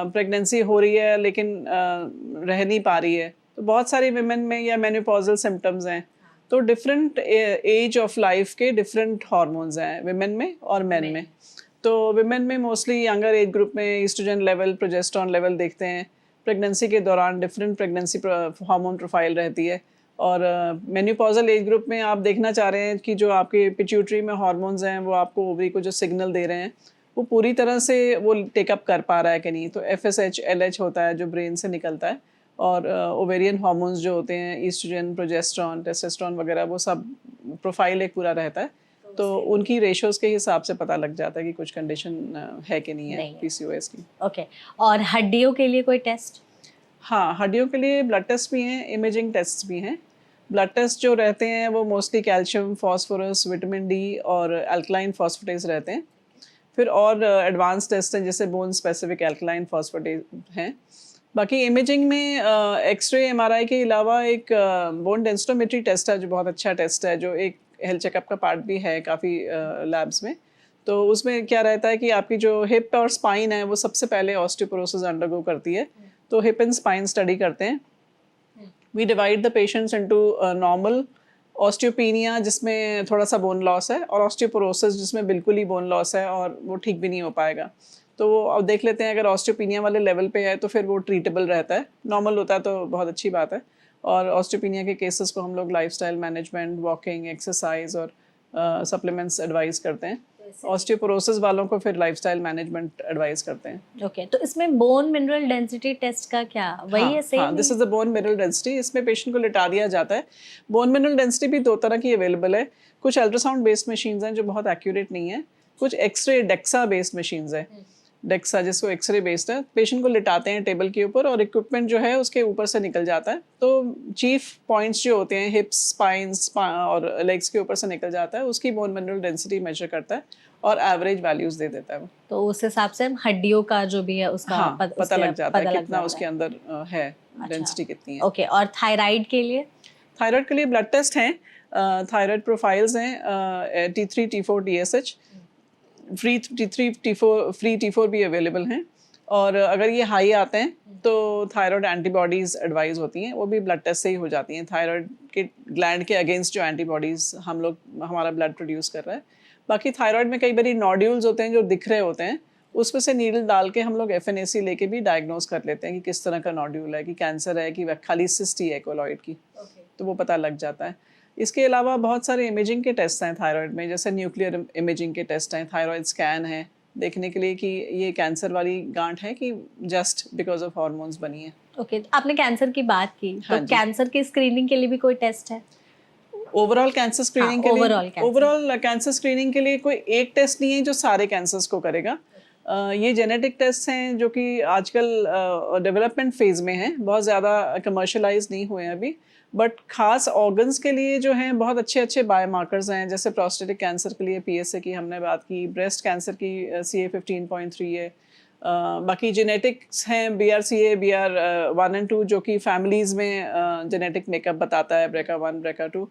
[SPEAKER 2] प्रेगनेंसी हो रही है लेकिन रह नहीं पा रही है, तो बहुत सारी वुमेन में, या मेनोपॉजल सिम्टम्स हैं, तो डिफरेंट एज ऑफ लाइफ के डिफरेंट हार्मोन्स हैं वुमेन में और मेन में। तो वुमेन में मोस्टली यंगर एज ग्रुप में ईस्ट्रोजन लेवल, प्रोजेस्टेरॉन लेवल देखते हैं। प्रेगनेंसी के दौरान डिफरेंट प्रेगनेंसी हार्मोन प्रोफाइल रहती है। और मेनोपॉजल एज ग्रुप में आप देखना चाह रहे हैं कि जो आपके पिट्यूटरी में हार्मोन्स हैं वो आपको ओवरी को जो सिग्नल दे रहे हैं वो पूरी तरह से वो टेकअप कर पा रहा है कि नहीं। तो FSH, LH होता है जो ब्रेन से निकलता है, और ओवेरियन हार्मोन्स जो होते हैं, ईस्ट्रोजन, प्रोजेस्टेरॉन, टेस्टोस्टेरोन वगैरह, वो सब प्रोफाइल एक पूरा रहता है। तो उनकी रेशियोज के हिसाब से पता लग जाता है कि कुछ कंडीशन है कि नहीं है PCOS की।
[SPEAKER 1] ओके। और हड्डियों के लिए कोई टेस्ट?
[SPEAKER 2] हाँ, हड्डियों के लिए ब्लड टेस्ट भी हैं, इमेजिंग टेस्ट भी हैं। ब्लड टेस्ट जो रहते हैं वो mostly calcium, phosphorus, vitamin D और अल्कलाइन फॉस्फेटेज रहते हैं। फिर और एडवांस टेस्ट हैं जैसे बोन स्पेसिफिक अल्कलाइन फॉस्फेटेज हैं। बाकी इमेजिंग में एक्सरे, MRI के अलावा एक बोन डेंसिटोमेट्री टेस्ट है जो बहुत अच्छा टेस्ट है, जो एक हेल्थ चेकअप का पार्ट भी है काफ़ी लैब्स में। तो उसमें क्या रहता है कि आपकी जो हिप और स्पाइन है वो सबसे पहले ऑस्टियोपोरोसिस अंडरगो करती है, तो हिप एंड स्पाइन स्टडी करते हैं। We divide the patients into normal osteopenia जिसमें थोड़ा सा बोन लॉस है, और ऑस्टियोपोरोसिस जिसमें बिल्कुल ही बोन लॉस है और वो ठीक भी नहीं हो पाएगा। तो वो अब देख लेते हैं, अगर ऑस्टियोपीनिया वाले लेवल पे है तो फिर वो ट्रीटेबल रहता है, नॉर्मल होता है तो बहुत अच्छी बात है। और ऑस्टियोपीनिया के केसेस को हम लोग लाइफस्टाइल मैनेजमेंट, वॉकिंग, एक्सरसाइज और सप्लीमेंट्स एडवाइस करते हैं। ऑस्टियोपोरोसिस वालों को फिर लाइफस्टाइल मैनेजमेंट एडवाइस करते हैं।
[SPEAKER 1] ओके। तो इसमें बोन मिनरल डेंसिटी टेस्ट का क्या वही है? सेम?
[SPEAKER 2] हाँ, this is the bone mineral density. इसमें पेशेंट को लिटा दिया जाता है। बोन मिनरल डेंसिटी भी 2 तरह की अवेलेबल है। कुछ अल्ट्रासाउंड बेस्ड मशीन्स हैं जो बहुत एक्यूरेट नहीं है, कुछ एक्सरे डेक्सा बेस्ड मशीन्स हैं। डेक्सा जिसको एक्सरे बेस्ड है, पेशेंट को लिटाते हैं टेबल के ऊपर और इक्विपमेंट जो है उसके ऊपर से निकल जाता है। तो चीफ पॉइंट्स जो होते हैं हिप्स, स्पाइन्स और लेग्स के ऊपर से निकल जाता है, उसकी बोन मिनरल डेंसिटी मेजर करता है और एवरेज वैल्यूज दे देता है वो।
[SPEAKER 1] तो उस हिसाब से हम हड्डियों का जो भी है उसका
[SPEAKER 2] हाँ, पता लग जाता है कितना
[SPEAKER 1] जाता
[SPEAKER 2] उसके अंदर है, डेंसिटी कितनी है।
[SPEAKER 1] ओके, और थायराइड के लिए?
[SPEAKER 2] थायराइड के लिए ब्लड टेस्ट हैं, थायराइड प्रोफाइल्स हैं, T3, T4, TSH, free T4 भी अवेलेबल हैं। और अगर ये हाई आते हैं तो थायराइड एंटीबॉडीज़ एडवाइज होती हैं, वो भी ब्लड टेस्ट से ही हो जाती हैं। थायराइड के ग्लैंड के अगेंस्ट जो एंटीबॉडीज़ हमारा ब्लड प्रोड्यूस कर रहा है। बाकी थायराइड में कई बारी नोड्यूल्स होते हैं जो दिख रहे होते हैं, उसमें से नीडल डाल के हम लोग FNAC लेके भी डायग्नोज कर लेते हैं कि किस तरह का नोड्यूल है, कि कैंसर है कि खाली सिस्ट ही है कोलॉइड की, तो वो पता लग जाता है। इसके अलावा बहुत सारे इमेजिंग के टेस्ट हैं थायराइड में, जैसे न्यूक्लियर इमेजिंग के टेस्ट हैं, थायराइड स्कैन है, देखने के लिए कि ये कैंसर वाली गांठ है कि जस्ट बिकॉज ऑफ हार्मोन्स बनी है।
[SPEAKER 1] ओके, आपने कैंसर की बात की,
[SPEAKER 2] हाँ
[SPEAKER 1] तो
[SPEAKER 2] जी।
[SPEAKER 1] कैंसर की स्क्रीनिंग के लिए भी कोई टेस्ट है?
[SPEAKER 2] ओवरऑल कैंसर स्क्रीनिंग के लिए, ओवरऑल कैंसर स्क्रीनिंग के लिए कोई एक टेस्ट नहीं है जो सारे कैंसर्स को करेगा। ये जेनेटिक टेस्ट हैं जो कि आजकल डेवलपमेंट फेज में हैं, बहुत ज़्यादा कमर्शलाइज नहीं हुए हैं अभी। बट खास ऑर्गन्स के लिए जो हैं बहुत अच्छे अच्छे बायोमार्कर्स हैं, जैसे प्रोस्टेटिक कैंसर के लिए PSA की हमने बात की, ब्रेस्ट कैंसर की CA 15.3 है। बाकी जेनेटिक्स हैं BRCA, BR1 and 2 जो कि फैमिलीज़ में जेनेटिक मेकअप बताता है, BRCA1, BRCA2।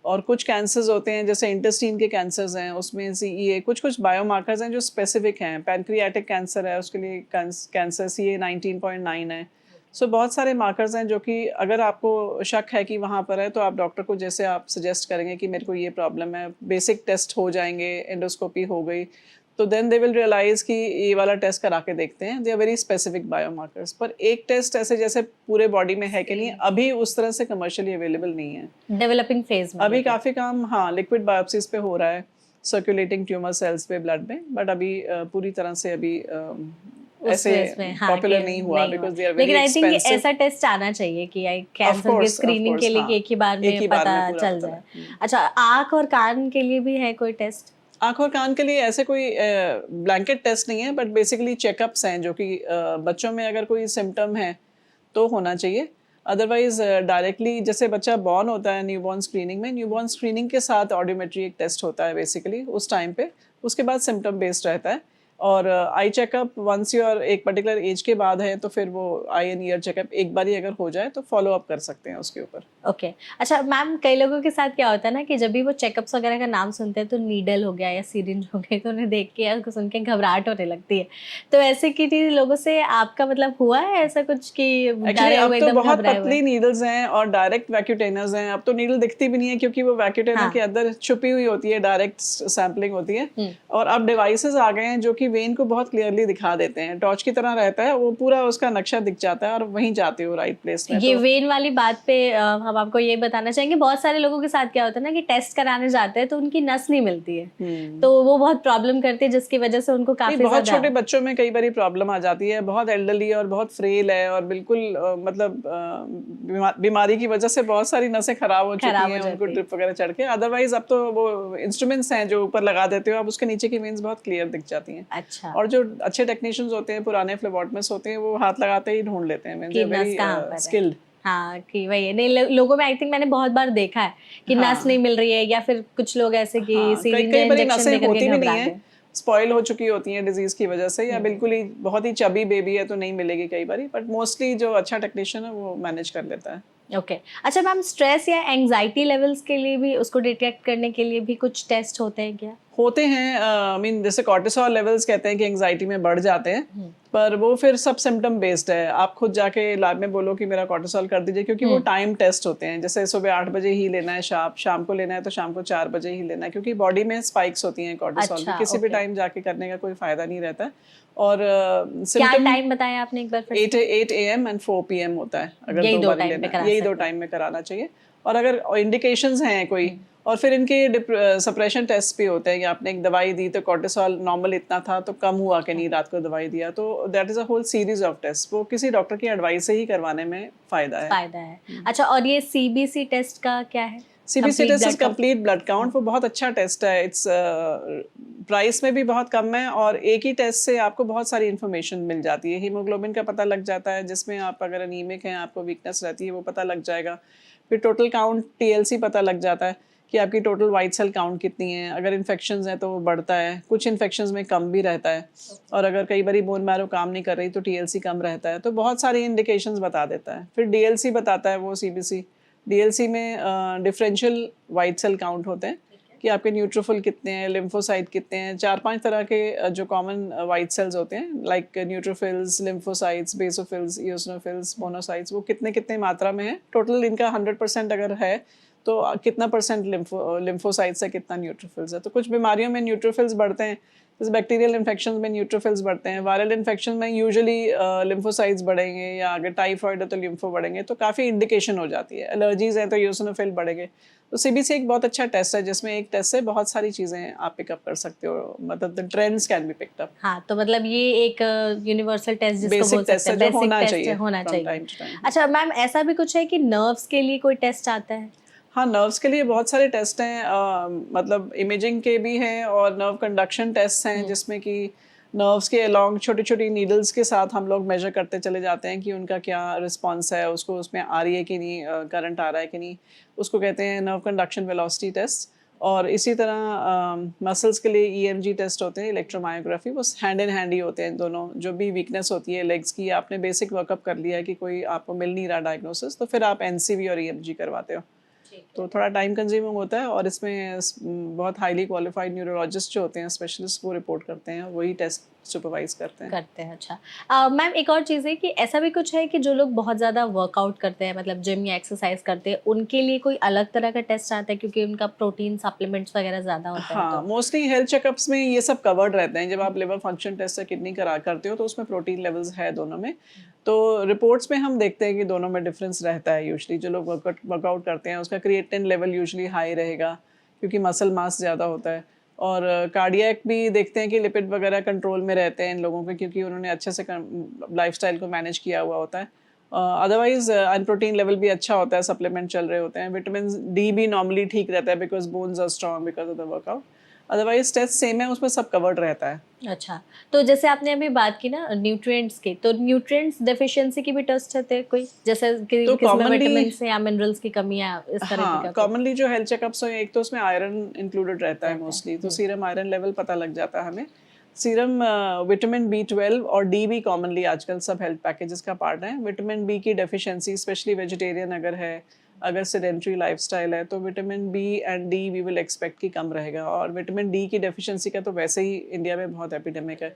[SPEAKER 2] और कुछ कैंसर्स होते हैं जैसे इंटेस्टीन के कैंसर्स हैं, उसमें CEA, कुछ कुछ बायोमार्कर्स हैं जो स्पेसिफिक हैं। पैनक्रियाटिक कैंसर है, उसके लिए कैंसर CA 19.9 है। सो बहुत सारे मार्कर्स हैं जो कि अगर आपको शक है कि वहाँ पर है तो आप डॉक्टर को जैसे आप सजेस्ट करेंगे कि मेरे को ये प्रॉब्लम है, बेसिक टेस्ट हो जाएंगे, एंडोस्कोपी हो गई, तो देन दे विल रियलाइज कि ये वाला टेस्ट करा के देखते हैं। They are very specific biomarkers, पर एक टेस्ट ऐसे जैसे पूरे बॉडी में है कि नहीं, अभी उस तरह से कमर्शियली अवेलेबल नहीं है,
[SPEAKER 1] डेवलपिंग फेज में
[SPEAKER 2] अभी काफ़ी काम हाँ लिक्विड बायोप्सीज पे हो रहा है, सर्कुलेटिंग ट्यूमर सेल्स पे ब्लड में, बट अभी पूरी तरह से अभी ऐसे पॉपुलर नहीं हुआ because they are very expensive.
[SPEAKER 1] लेकिन आई थिंक ऐसा टेस्ट आना चाहिए कि कैंसर की स्क्रीनिंग के लिए कि एक ही बार में पता चल जाए। अच्छा, आँख और कान के लिए भी है कोई टेस्ट?
[SPEAKER 2] आँख और कान के लिए ऐसे कोई ब्लैंकेट टेस्ट नहीं है, बट बेसिकली चेकअप्स हैं जो कि बच्चों में अगर कोई सिम्टम है तो होना चाहिए। अदरवाइज डायरेक्टली जैसे बच्चा बॉर्न होता है न्यूबॉर्न स्क्रीनिंग में, न्यूबॉर्न स्क्रीनिंग के साथ ऑडियोमेट्री एक टेस्ट होता है बेसिकली उस टाइम पे, उसके बाद सिम्टम बेस्ड रहता है। और आई चेकअप वंस योर एक पर्टिकुलर एज के बाद है तो फिर वो आई एंड ईयर चेकअप एक बार ही अगर हो जाए तो फॉलो अप कर सकते हैं उसके ऊपर।
[SPEAKER 1] ओके अच्छा मैम, कई लोगों के साथ क्या होता है ना कि जब भी वो चेकअप्स वगैरह का नाम सुनते हैं तो नीडल हो गया या सिरिंज हो गई तो उन्हें देख के या उसको सुन के घबराहट होने लगती है। तो ऐसे किसी लोगों से आपका मतलब हुआ है ऐसा कुछ कि
[SPEAKER 2] एक्चुअली अब तो बहुत पतली नीडल्स हैं और डायरेक्ट वैक्यूटेनर्स हैं, अब तो नीडल दिखती भी नहीं है क्योंकि वो वैक्यूटेनर के अंदर छुपी हुई होती है, डायरेक्ट सैंपलिंग होती है। और अब डिवाइसेस आ गए हैं जो कि वेन को बहुत क्लियरली दिखा देते हैं, टॉर्च की तरह रहता है, वो पूरा उसका नक्शा दिख जाता है और वहीं जाते हो राइट प्लेस में।
[SPEAKER 1] ये वेन वाली बात पे हम आपको ये बताना चाहेंगे, बहुत सारे लोगों के साथ क्या होता है ना कि टेस्ट कराने जाते हैं तो उनकी नस नहीं मिलती है, तो वो बहुत प्रॉब्लम करती है जिसकी वजह से उनको काफी
[SPEAKER 2] बहुत छोटे बच्चों में कई बारी प्रॉब्लम आ जाती है, बहुत एल्डरली और बहुत फ्रेल है और बिल्कुल मतलब बीमारी की वजह से बहुत सारी नसें खराब हो चुकी हैं उनको ड्रिप वगैरह चढ़ के। अदरवाइज अब तो वो इंस्ट्रूमेंट्स हैं जो ऊपर लगा देते हो, अब उसके नीचे की वेन्स बहुत क्लियर दिख जाती हैं।
[SPEAKER 1] अच्छा।
[SPEAKER 2] और जो अच्छे टेक्नीशियंस होते हैं, पुराने फ्लेबॉटमिस्ट होते हैं, वो हाथ लगाते ही ढूंढ लेते हैं, वेरी स्किल्ड।
[SPEAKER 1] हाँ कि वही नहीं, लोगों में आई थिंक मैंने बहुत बार देखा है कि नस नहीं मिल रही है या फिर कुछ लोग ऐसे कि सिरिंज या इंजेक्शन लेकर के घबरा गए,
[SPEAKER 2] स्पॉइल हो चुकी होती हैं डिजीज की वजह से, या बिल्कुल ही बहुत ही चबी बेबी है तो नहीं मिलेगी कई बारी, बट मोस्टली जो अच्छा टेक्नीशियन है वो मैनेज कर लेता है।
[SPEAKER 1] ओके अच्छा मैम, स्ट्रेस या एंजाइटी लेवल्स के लिए भी उसको डिटेक्ट करने के लिए भी कुछ टेस्ट होते हैं क्या?
[SPEAKER 2] होते हैं, आई मीन जैसे कॉर्टिसोल लेवल्स कहते हैं कि एंजाइटी में बढ़ जाते हैं, पर वो फिर सब सिम्टम बेस्ड है। आप खुद जाके लैब में बोलो कि मेरा कॉर्टिसोल कर दीजिए, क्योंकि वो टाइम टेस्ट होते हैं, जैसे सुबह 8 बजे ही लेना है, शाम को लेना है तो शाम को 4 बजे ही लेना है, क्योंकि बॉडी में स्पाइक्स होती हैं कॉर्टिसोल की, किसी भी टाइम जाके करने का कोई फायदा नहीं रहता है। और
[SPEAKER 1] क्या टाइम बताया आपने एक बार फिर?
[SPEAKER 2] 8 AM and 4 PM होता है, अगर
[SPEAKER 1] यही
[SPEAKER 2] 2 बार लेना, यही 2 टाइम में कराना चाहिए। और अगर इंडिकेशंस हैं कोई, और फिर इनके सप्रेशन टेस्ट भी होते हैं कि आपने एक दवाई दी तो कॉर्टिसोल नॉर्मल इतना था तो कम हुआ कि नहीं, रात को दवाई दिया, तो that is a whole series of test, वो किसी डॉक्टर की एडवाइस से ही करवाने में फायदा है।
[SPEAKER 1] अच्छा, और ये CBC टेस्ट का क्या है?
[SPEAKER 2] CBC
[SPEAKER 1] Complete
[SPEAKER 2] test is
[SPEAKER 1] blood count.
[SPEAKER 2] Complete blood count, वो बहुत अच्छा टेस्ट है। इट्स प्राइस में भी बहुत कम है और एक ही टेस्ट से आपको बहुत सारी इन्फॉर्मेशन मिल जाती है। हीमोग्लोबिन का पता लग जाता है, जिसमें आप अगर अनीमिक हैं, आपको वीकनेस रहती है, वो पता लग जाएगा। फिर टोटल काउंट TLC पता लग जाता है कि आपकी टोटल वाइट सेल काउंट कितनी है। अगर इन्फेक्शंस हैं तो वो बढ़ता है, कुछ इन्फेक्शंस में कम भी रहता है। और अगर कई बार बोन मैरो काम नहीं कर रही तो TLC कम रहता है। तो बहुत सारी इंडिकेशंस बता देता है। फिर DLC बताता है वो CBC। DLC में डिफरेंशियल वाइट सेल काउंट होते हैं कि आपके न्यूट्रोफिल कितने हैं, लिम्फोसाइट कितने हैं। 4-5 तरह के जो कॉमन वाइट सेल्स होते हैं, like neutrophils, lymphocytes, basophils, eosinophils, monocytes, वो कितने कितने मात्रा में है। टोटल इनका 100% अगर है तो कितना परसेंट लिम्फोसाइट्स है, कितना न्यूट्रोफिल्स है। तो कुछ बीमारियों में न्यूट्रोफिल्स बढ़ते हैं, जैसे बैक्टीरियल इन्फेक्शन में न्यूट्रोफिल्स बढ़ते हैं। वायरल इन्फेक्शन में यूजुअली लिम्फोसाइट्स बढ़ेंगे, या अगर टाइफाइड है तो लिम्फो बढ़ेंगे। तो काफ़ी इंडिकेशन हो जाती है। एलर्जीज हैं तो यूसिनोफिल बढ़ेंगे। तो CBC एक बहुत अच्छा टेस्ट है, जिसमें एक टेस्ट से बहुत सारी चीज़ें आप पिकअप कर सकते हो। मतलब the trends can be picked up.
[SPEAKER 1] हाँ, तो मतलब ये एक यूनिवर्सल टेस्ट जिसको
[SPEAKER 2] बेसिक
[SPEAKER 1] बोल
[SPEAKER 2] टेस्ट
[SPEAKER 1] सकते
[SPEAKER 2] है
[SPEAKER 1] हैं,
[SPEAKER 2] जो
[SPEAKER 1] बेसिक
[SPEAKER 2] होना
[SPEAKER 1] टेस्ट
[SPEAKER 2] चाहिए
[SPEAKER 1] होना
[SPEAKER 2] फ्रॉम
[SPEAKER 1] चाहिए।
[SPEAKER 2] Time to time.
[SPEAKER 1] अच्छा मैम, ऐसा भी कुछ है कि नर्व्स के लिए कोई टेस्ट आता है?
[SPEAKER 2] हाँ, नर्व्स के लिए बहुत सारे टेस्ट हैं। मतलब इमेजिंग के भी हैं और नर्व कंडक्शन टेस्ट हैं, जिसमें कि नर्व्स के अलोंग छोटी छोटी नीडल्स के साथ हम लोग मेजर करते चले जाते हैं कि उनका क्या रिस्पॉन्स है, उसको उसमें आ रही है कि नहीं, करंट आ रहा है कि नहीं। उसको कहते हैं नर्व कंडक्शन वेलोसिटी टेस्ट। और इसी तरह मसल्स के लिए EMG टेस्ट होते हैं, इलेक्ट्रोमायोग्राफी। वो हैंड इन हैंड ही होते हैं दोनों। जो भी वीकनेस होती है लेग्स की, आपने बेसिक वर्कअप कर लिया है कि कोई आपको मिल नहीं रहा डायग्नोसिस, तो फिर आप NCV और EMG करवाते हो। तो थोड़ा टाइम कंज्यूमिंग होता है और इसमें बहुत हाईली क्वालिफाइड न्यूरोलॉजिस्ट जो होते हैं, स्पेशलिस्ट, वो रिपोर्ट करते हैं, वही टेस्ट सुपरवाइज करते हैं।
[SPEAKER 1] अच्छा मैम, एक और चीज़ है कि ऐसा भी कुछ है कि जो लोग बहुत ज़्यादा वर्कआउट करते हैं, मतलब जिम या एक्सरसाइज करते हैं, उनके लिए कोई अलग तरह का टेस्ट आता है क्योंकि उनका प्रोटीन सप्लीमेंट्स वगैरह ज़्यादा होता है?
[SPEAKER 2] हाँ,
[SPEAKER 1] तो
[SPEAKER 2] मोस्टली हेल्थ चेकअप्स में ये सब कवर्ड रहते हैं। जब आप लिवर फंक्शन टेस्ट या किडनी करा करते हो तो उसमें प्रोटीन लेवल्स है दोनों में। तो रिपोर्ट्स में हम देखते हैं कि दोनों में डिफरेंस रहता है। यूजुअली जो लोग वर्कआउट करते हैं उसका क्रिएटिनिन लेवल यूजुअली हाई रहेगा, क्योंकि मसल मास ज़्यादा होता है। और कार्डियक भी देखते हैं कि लिपिड वगैरह कंट्रोल में रहते हैं इन लोगों के, क्योंकि उन्होंने अच्छे से लाइफस्टाइल को मैनेज किया हुआ होता है। अदरवाइज अनप्रोटीन लेवल भी अच्छा होता है, सप्लीमेंट चल रहे होते हैं। विटामिन D भी नॉर्मली ठीक रहता है, because bones are strong because of the workout. Otherwise test same है, उसमें सब कवर्ड रहता है।
[SPEAKER 1] अच्छा, तो जैसे आपने अभी बात की ना न्यूट्रिएंट्स की, तो न्यूट्रिएंट्स डेफिशिएंसी की भी टेस्ट रहते हैं कोई, जैसे कि
[SPEAKER 2] तो
[SPEAKER 1] किसी में
[SPEAKER 2] कॉमनली,
[SPEAKER 1] विटामिन या मिनरल्स की कमी है, इस तरह की
[SPEAKER 2] हाँ,
[SPEAKER 1] का कोई?
[SPEAKER 2] कॉमनली जो हेल्थ चेकअप्स हैं, एक तो उसमें आयरन इंक्लूडेड रहता है मोस्टली। तो
[SPEAKER 1] जी।
[SPEAKER 2] सीरम आयरन लेवल पता लग जाता है हमें। सीरम विटामिन B12 और D भी कॉमनली आजकल सब हेल्थ पैकेजेस का पार्ट है। विटामिन B की डेफिशिएंसी, स्पेशली वेजिटेरियन अगर है, अगर सेडेंट्री लाइफस्टाइल है, तो vitamin B and D we will expect कि कम रहेगा। और विटामिन D की डेफिशिएंसी का तो वैसे ही इंडिया में बहुत एपिडेमिक है।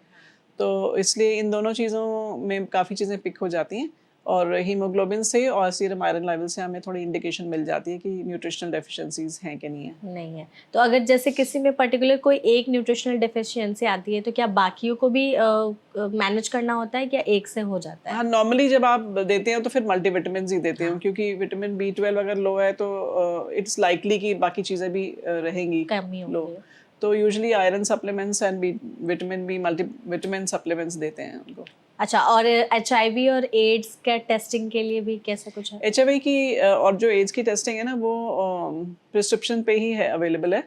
[SPEAKER 2] तो इसलिए इन दोनों चीज़ों में काफ़ी चीज़ें पिक हो जाती हैं। और हीमोग्लोबिन से और सीरम आयरन लेवल से हमें थोड़ी इंडिकेशन मिल जाती है कि न्यूट्रिशनल डेफिशिएंसीज हैं कि नहीं है।
[SPEAKER 1] नहीं है, तो अगर जैसे किसी में पर्टिकुलर कोई एक न्यूट्रिशनल डेफिशिएंसी आती है, तो क्या बाकियों को भी मैनेज करना होता है, क्या एक से हो जाता है?
[SPEAKER 2] हाँ, नॉर्मली जब आप देते हैं तो फिर मल्टीविटामिन ही देते हैं, क्योंकि विटामिन B12 अगर लो है तो इट्स लाइकली कि बाकी चीज़ें भी रहेंगी
[SPEAKER 1] कमी
[SPEAKER 2] लो।
[SPEAKER 1] होगी।
[SPEAKER 2] तो usually iron supplements and vitamin B multivitamin supplements देते हैं उनको।
[SPEAKER 1] अच्छा, और HIV और एड्स का टेस्टिंग के लिए भी कैसा कुछ है?
[SPEAKER 2] HIV की और जो एड्स की टेस्टिंग है ना, वो प्रिस्क्रिप्शन पे ही है, अवेलेबल है।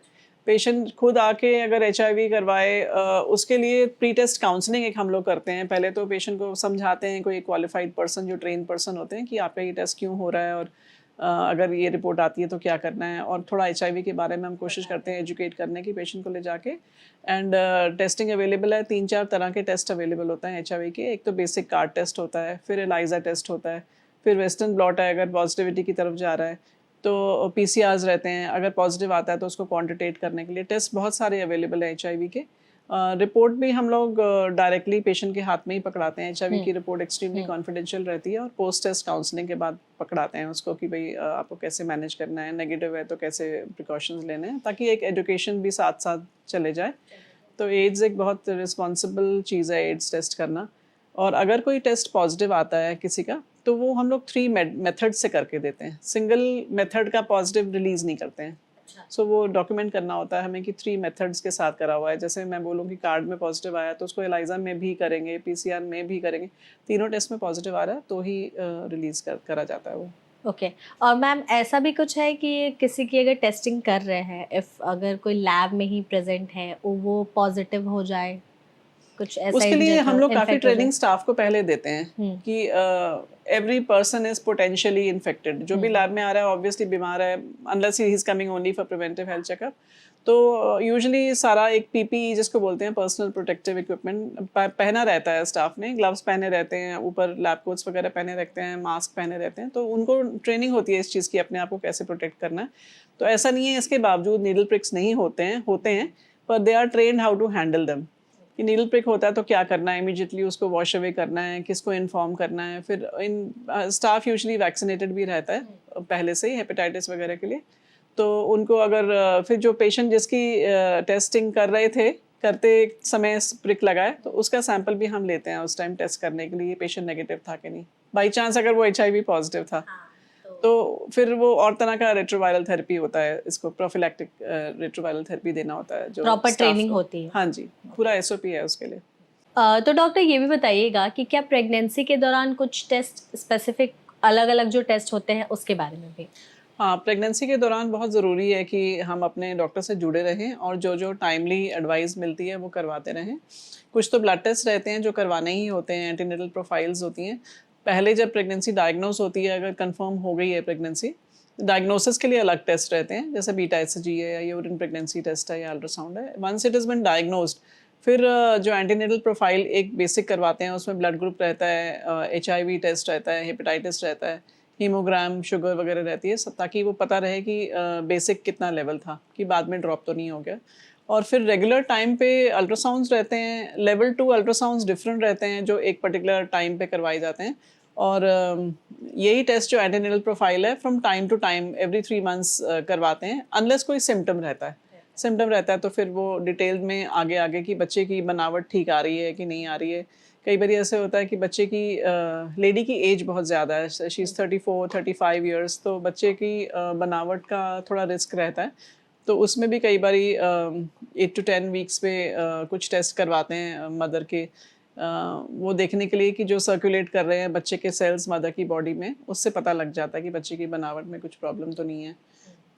[SPEAKER 2] पेशेंट खुद आके अगर HIV करवाए, उसके लिए प्री टेस्ट काउंसलिंग एक हम लोग करते हैं। पहले तो पेशेंट को समझाते हैं, कोई क्वालिफाइड पर्सन जो ट्रेन पर्सन होते हैं, कि आपका ये टेस्ट क्यों हो रहा है और अगर ये रिपोर्ट आती है तो क्या करना है। और थोड़ा HIV के बारे में हम कोशिश करते हैं एजुकेट करने की पेशेंट को ले जाके। एंड टेस्टिंग अवेलेबल है, 3-4 तरह के टेस्ट अवेलेबल होते हैं HIV के। एक तो बेसिक कार्ड टेस्ट होता है, फिर ELISA टेस्ट होता है, फिर वेस्टर्न ब्लॉट है अगर पॉजिटिविटी की तरफ जा रहा है, तो PCRs रहते हैं। अगर पॉजिटिव आता है तो उसको क्वांटिटेट करने के लिए टेस्ट बहुत सारे अवेलेबल हैं HIV के। रिपोर्ट भी हम लोग डायरेक्टली पेशेंट के हाथ में ही पकड़ाते हैं। HIV की रिपोर्ट एक्सट्रीमली कॉन्फिडेंशियल रहती है और पोस्ट टेस्ट काउंसलिंग के बाद पकड़ाते हैं उसको कि भाई आपको कैसे मैनेज करना है, नेगेटिव है तो कैसे प्रिकॉशंस लेने हैं, ताकि एक एजुकेशन भी साथ साथ चले जाए। तो एड्स एक बहुत रिस्पॉन्सिबल चीज़ है एड्स टेस्ट करना। और अगर कोई टेस्ट पॉजिटिव आता है किसी का, तो वो हम लोग 3 मेथड से करके देते हैं। सिंगल मेथड का पॉजिटिव रिलीज़ नहीं करते हैं। सो वो डॉक्यूमेंट करना होता है हमें कि 3 मेथड्स के साथ करा हुआ है। जैसे मैं बोलूँ कि कार्ड में पॉजिटिव आया तो उसको ELISA में भी करेंगे, PCR में भी करेंगे। तीनों टेस्ट में पॉजिटिव आ रहा है तो ही रिलीज़ करा जाता है वो।
[SPEAKER 1] ओके। और मैम ऐसा भी कुछ है कि किसी की अगर टेस्टिंग कर रहे हैं, इफ अगर कोई लैब में ही प्रेजेंट है वो पॉजिटिव हो जाए, कुछ ऐसा
[SPEAKER 2] उसके लिए हम लोग काफ़ी
[SPEAKER 1] इन्फेक्ट हो जाए?
[SPEAKER 2] ट्रेनिंग स्टाफ को पहले देते हैं
[SPEAKER 1] हम्म।
[SPEAKER 2] कि every person is potentially infected. जो भी लैब में आ रहा है ऑब्वियसली बीमार है, unless he is coming only for preventive health checkup. तो यूजुअली सारा एक पीपीई जिसको बोलते हैं, पर्सनल प्रोटेक्टिव इक्विपमेंट, पहना रहता है स्टाफ ने, ग्लव्स पहने रहते हैं, ऊपर लैब कोट्स वगैरह पहने रखते हैं, मास्क पहने रहते हैं। तो उनको ट्रेनिंग होती है इस चीज़ की, अपने आप को कैसे प्रोटेक्ट करना है। तो ऐसा नहीं है इसके बावजूद नीडल प्रिक्स नहीं होते हैं, पर they are trained how to handle them. कि नीडल प्रिक होता है तो क्या करना है, इमीडिएटली उसको वॉश अवे करना है, किसको इन्फॉर्म करना है। फिर इन स्टाफ यूजुअली वैक्सीनेटेड भी रहता है पहले से ही हेपेटाइटिस वगैरह के लिए। तो उनको अगर फिर जो पेशेंट जिसकी टेस्टिंग कर रहे थे, करते समय प्रिक लगाए, तो उसका सैंपल भी हम लेते हैं उस टाइम टेस्ट करने के लिए पेशेंट नेगेटिव था कि नहीं। बाई चांस अगर वो HIV पॉजिटिव था तो फिर वो और तरह का रेट्रोवायरल थेरेपी होता है, इसको प्रोफिलैक्टिक रेट्रोवायरल थेरेपी देना होता है जो
[SPEAKER 1] प्रॉपर
[SPEAKER 2] staff
[SPEAKER 1] ट्रेनिंग
[SPEAKER 2] को।
[SPEAKER 1] होती है।
[SPEAKER 2] हाँ जी, पूरा SOP है उसके लिए।
[SPEAKER 1] तो डॉक्टर ये भी बताइएगा कि क्या प्रेगनेंसी के दौरान कुछ टेस्ट स्पेसिफिक, अलग अलग जो टेस्ट होते हैं उसके बारे में भी?
[SPEAKER 2] हाँ, प्रेगनेंसी के दौरान बहुत ज़रूरी है कि हम अपने डॉक्टर से जुड़े रहें और जो जो टाइमली एडवाइस मिलती है वो करवाते रहें। कुछ तो ब्लड टेस्ट रहते हैं जो करवाने ही होते हैं, एंटीनेटल प्रोफाइल्स होती हैं। पहले जब प्रेगनेंसी डायग्नोस होती है, अगर कंफर्म हो गई है प्रेगनेंसी, डायग्नोसिस के लिए अलग टेस्ट रहते हैं, जैसे बीटा HCG है या यूरिन प्रेगनेंसी टेस्ट है या अल्ट्रासाउंड है। Once it is been diagnosed, फिर जो एंटीनेटल प्रोफाइल एक बेसिक करवाते हैं, उसमें ब्लड ग्रुप रहता है, HIV टेस्ट रहता है, हेपेटाइटिस रहता है, हीमोग्राम, शुगर वगैरह रहती है, ताकि वो पता रहे कि बेसिक कितना लेवल था, कि बाद में ड्रॉप तो नहीं हो गया। और फिर रेगुलर टाइम पे अल्ट्रासाउंड्स रहते हैं, लेवल 2 अल्ट्रासाउंड्स डिफरेंट रहते हैं जो एक पर्टिकुलर टाइम पे करवाए जाते हैं। और यही टेस्ट जो एंटीनेटल प्रोफाइल है, from time to time every 3 months करवाते हैं, अनलेस कोई सिम्टम रहता है। सिम्टम रहता है तो फिर वो डिटेल में आगे आगे कि बच्चे की बनावट ठीक आ रही है कि नहीं आ रही है। कई बार ऐसे होता है कि बच्चे की लेडी की एज बहुत ज़्यादा है, शी इज़ 34-35 ईयर्स, तो बच्चे की बनावट का थोड़ा रिस्क रहता है। तो उसमें भी कई बार 8 to 10 वीक्स पे कुछ टेस्ट करवाते हैं मदर के, वो देखने के लिए कि जो सर्कुलेट कर रहे हैं बच्चे के सेल्स मदर की बॉडी में, उससे पता लग जाता है कि बच्चे की बनावट में कुछ प्रॉब्लम तो नहीं है।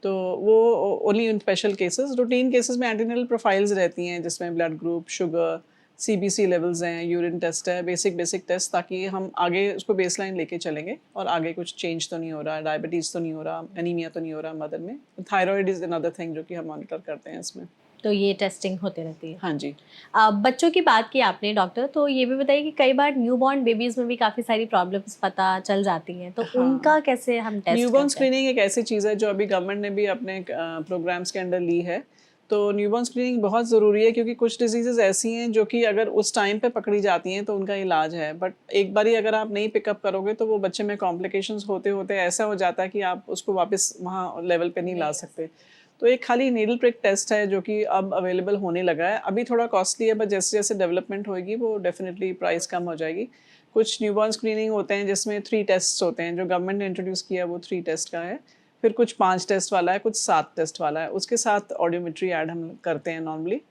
[SPEAKER 2] तो वो only in special cases, routine cases में एंटीनेटल प्रोफाइल्स रहती हैं जिसमें blood group, sugar, CBC levels हैं, यूरिन टेस्ट है, बेसिक टेस्ट, ताकि हम आगे उसको बेसलाइन लेके चलेंगे और आगे कुछ चेंज तो नहीं हो रहा, डायबिटीज़ तो नहीं हो रहा, एनीमिया तो नहीं हो रहा मदर में। थायराइड इज़ अनदर थिंग जो कि हम मॉनिटर करते हैं इसमें।
[SPEAKER 1] तो ये टेस्टिंग होते रहती है।
[SPEAKER 2] हाँ जी।
[SPEAKER 1] बच्चों की बात की आपने डॉक्टर, तो ये भी बताइए कि कई बार न्यूबॉर्न बेबीज में भी काफ़ी सारी प्रॉब्लम्स पता चल जाती हैं, तो
[SPEAKER 2] हाँ,
[SPEAKER 1] उनका कैसे हम टेस्ट
[SPEAKER 2] न्यूबॉर्न
[SPEAKER 1] करते हैं?
[SPEAKER 2] स्क्रीनिंग एक ऐसी चीज़ है जो अभी गवर्नमेंट ने भी अपने प्रोग्राम्स के अंडर ली है। तो न्यूबॉर्न स्क्रीनिंग बहुत ज़रूरी है, क्योंकि कुछ डिजीज़ेज़ ऐसी हैं जो कि अगर उस टाइम पे पकड़ी जाती हैं तो उनका इलाज है, बट एक बारी अगर आप नहीं पिकअप करोगे तो वो बच्चे में कॉम्प्लिकेशंस होते होते ऐसा हो जाता है कि आप उसको वापस वहाँ लेवल पे नहीं ला सकते। तो एक खाली नीडल प्रिक टेस्ट है जो कि अब अवेलेबल होने लगा है, अभी थोड़ा कॉस्टली है, बट जैसे जैसे डेवलपमेंट होएगी वो डेफिनेटली प्राइस कम हो जाएगी। कुछ न्यूबॉर्न स्क्रीनिंग होते हैं जिसमें 3 टेस्ट होते हैं, जो गवर्नमेंट ने इंट्रोड्यूस किया वो 3 टेस्ट का है। फिर कुछ 5 टेस्ट वाला है, कुछ 7 टेस्ट वाला है, उसके साथ ऑडियोमेट्री ऐड हम करते हैं नॉर्मली।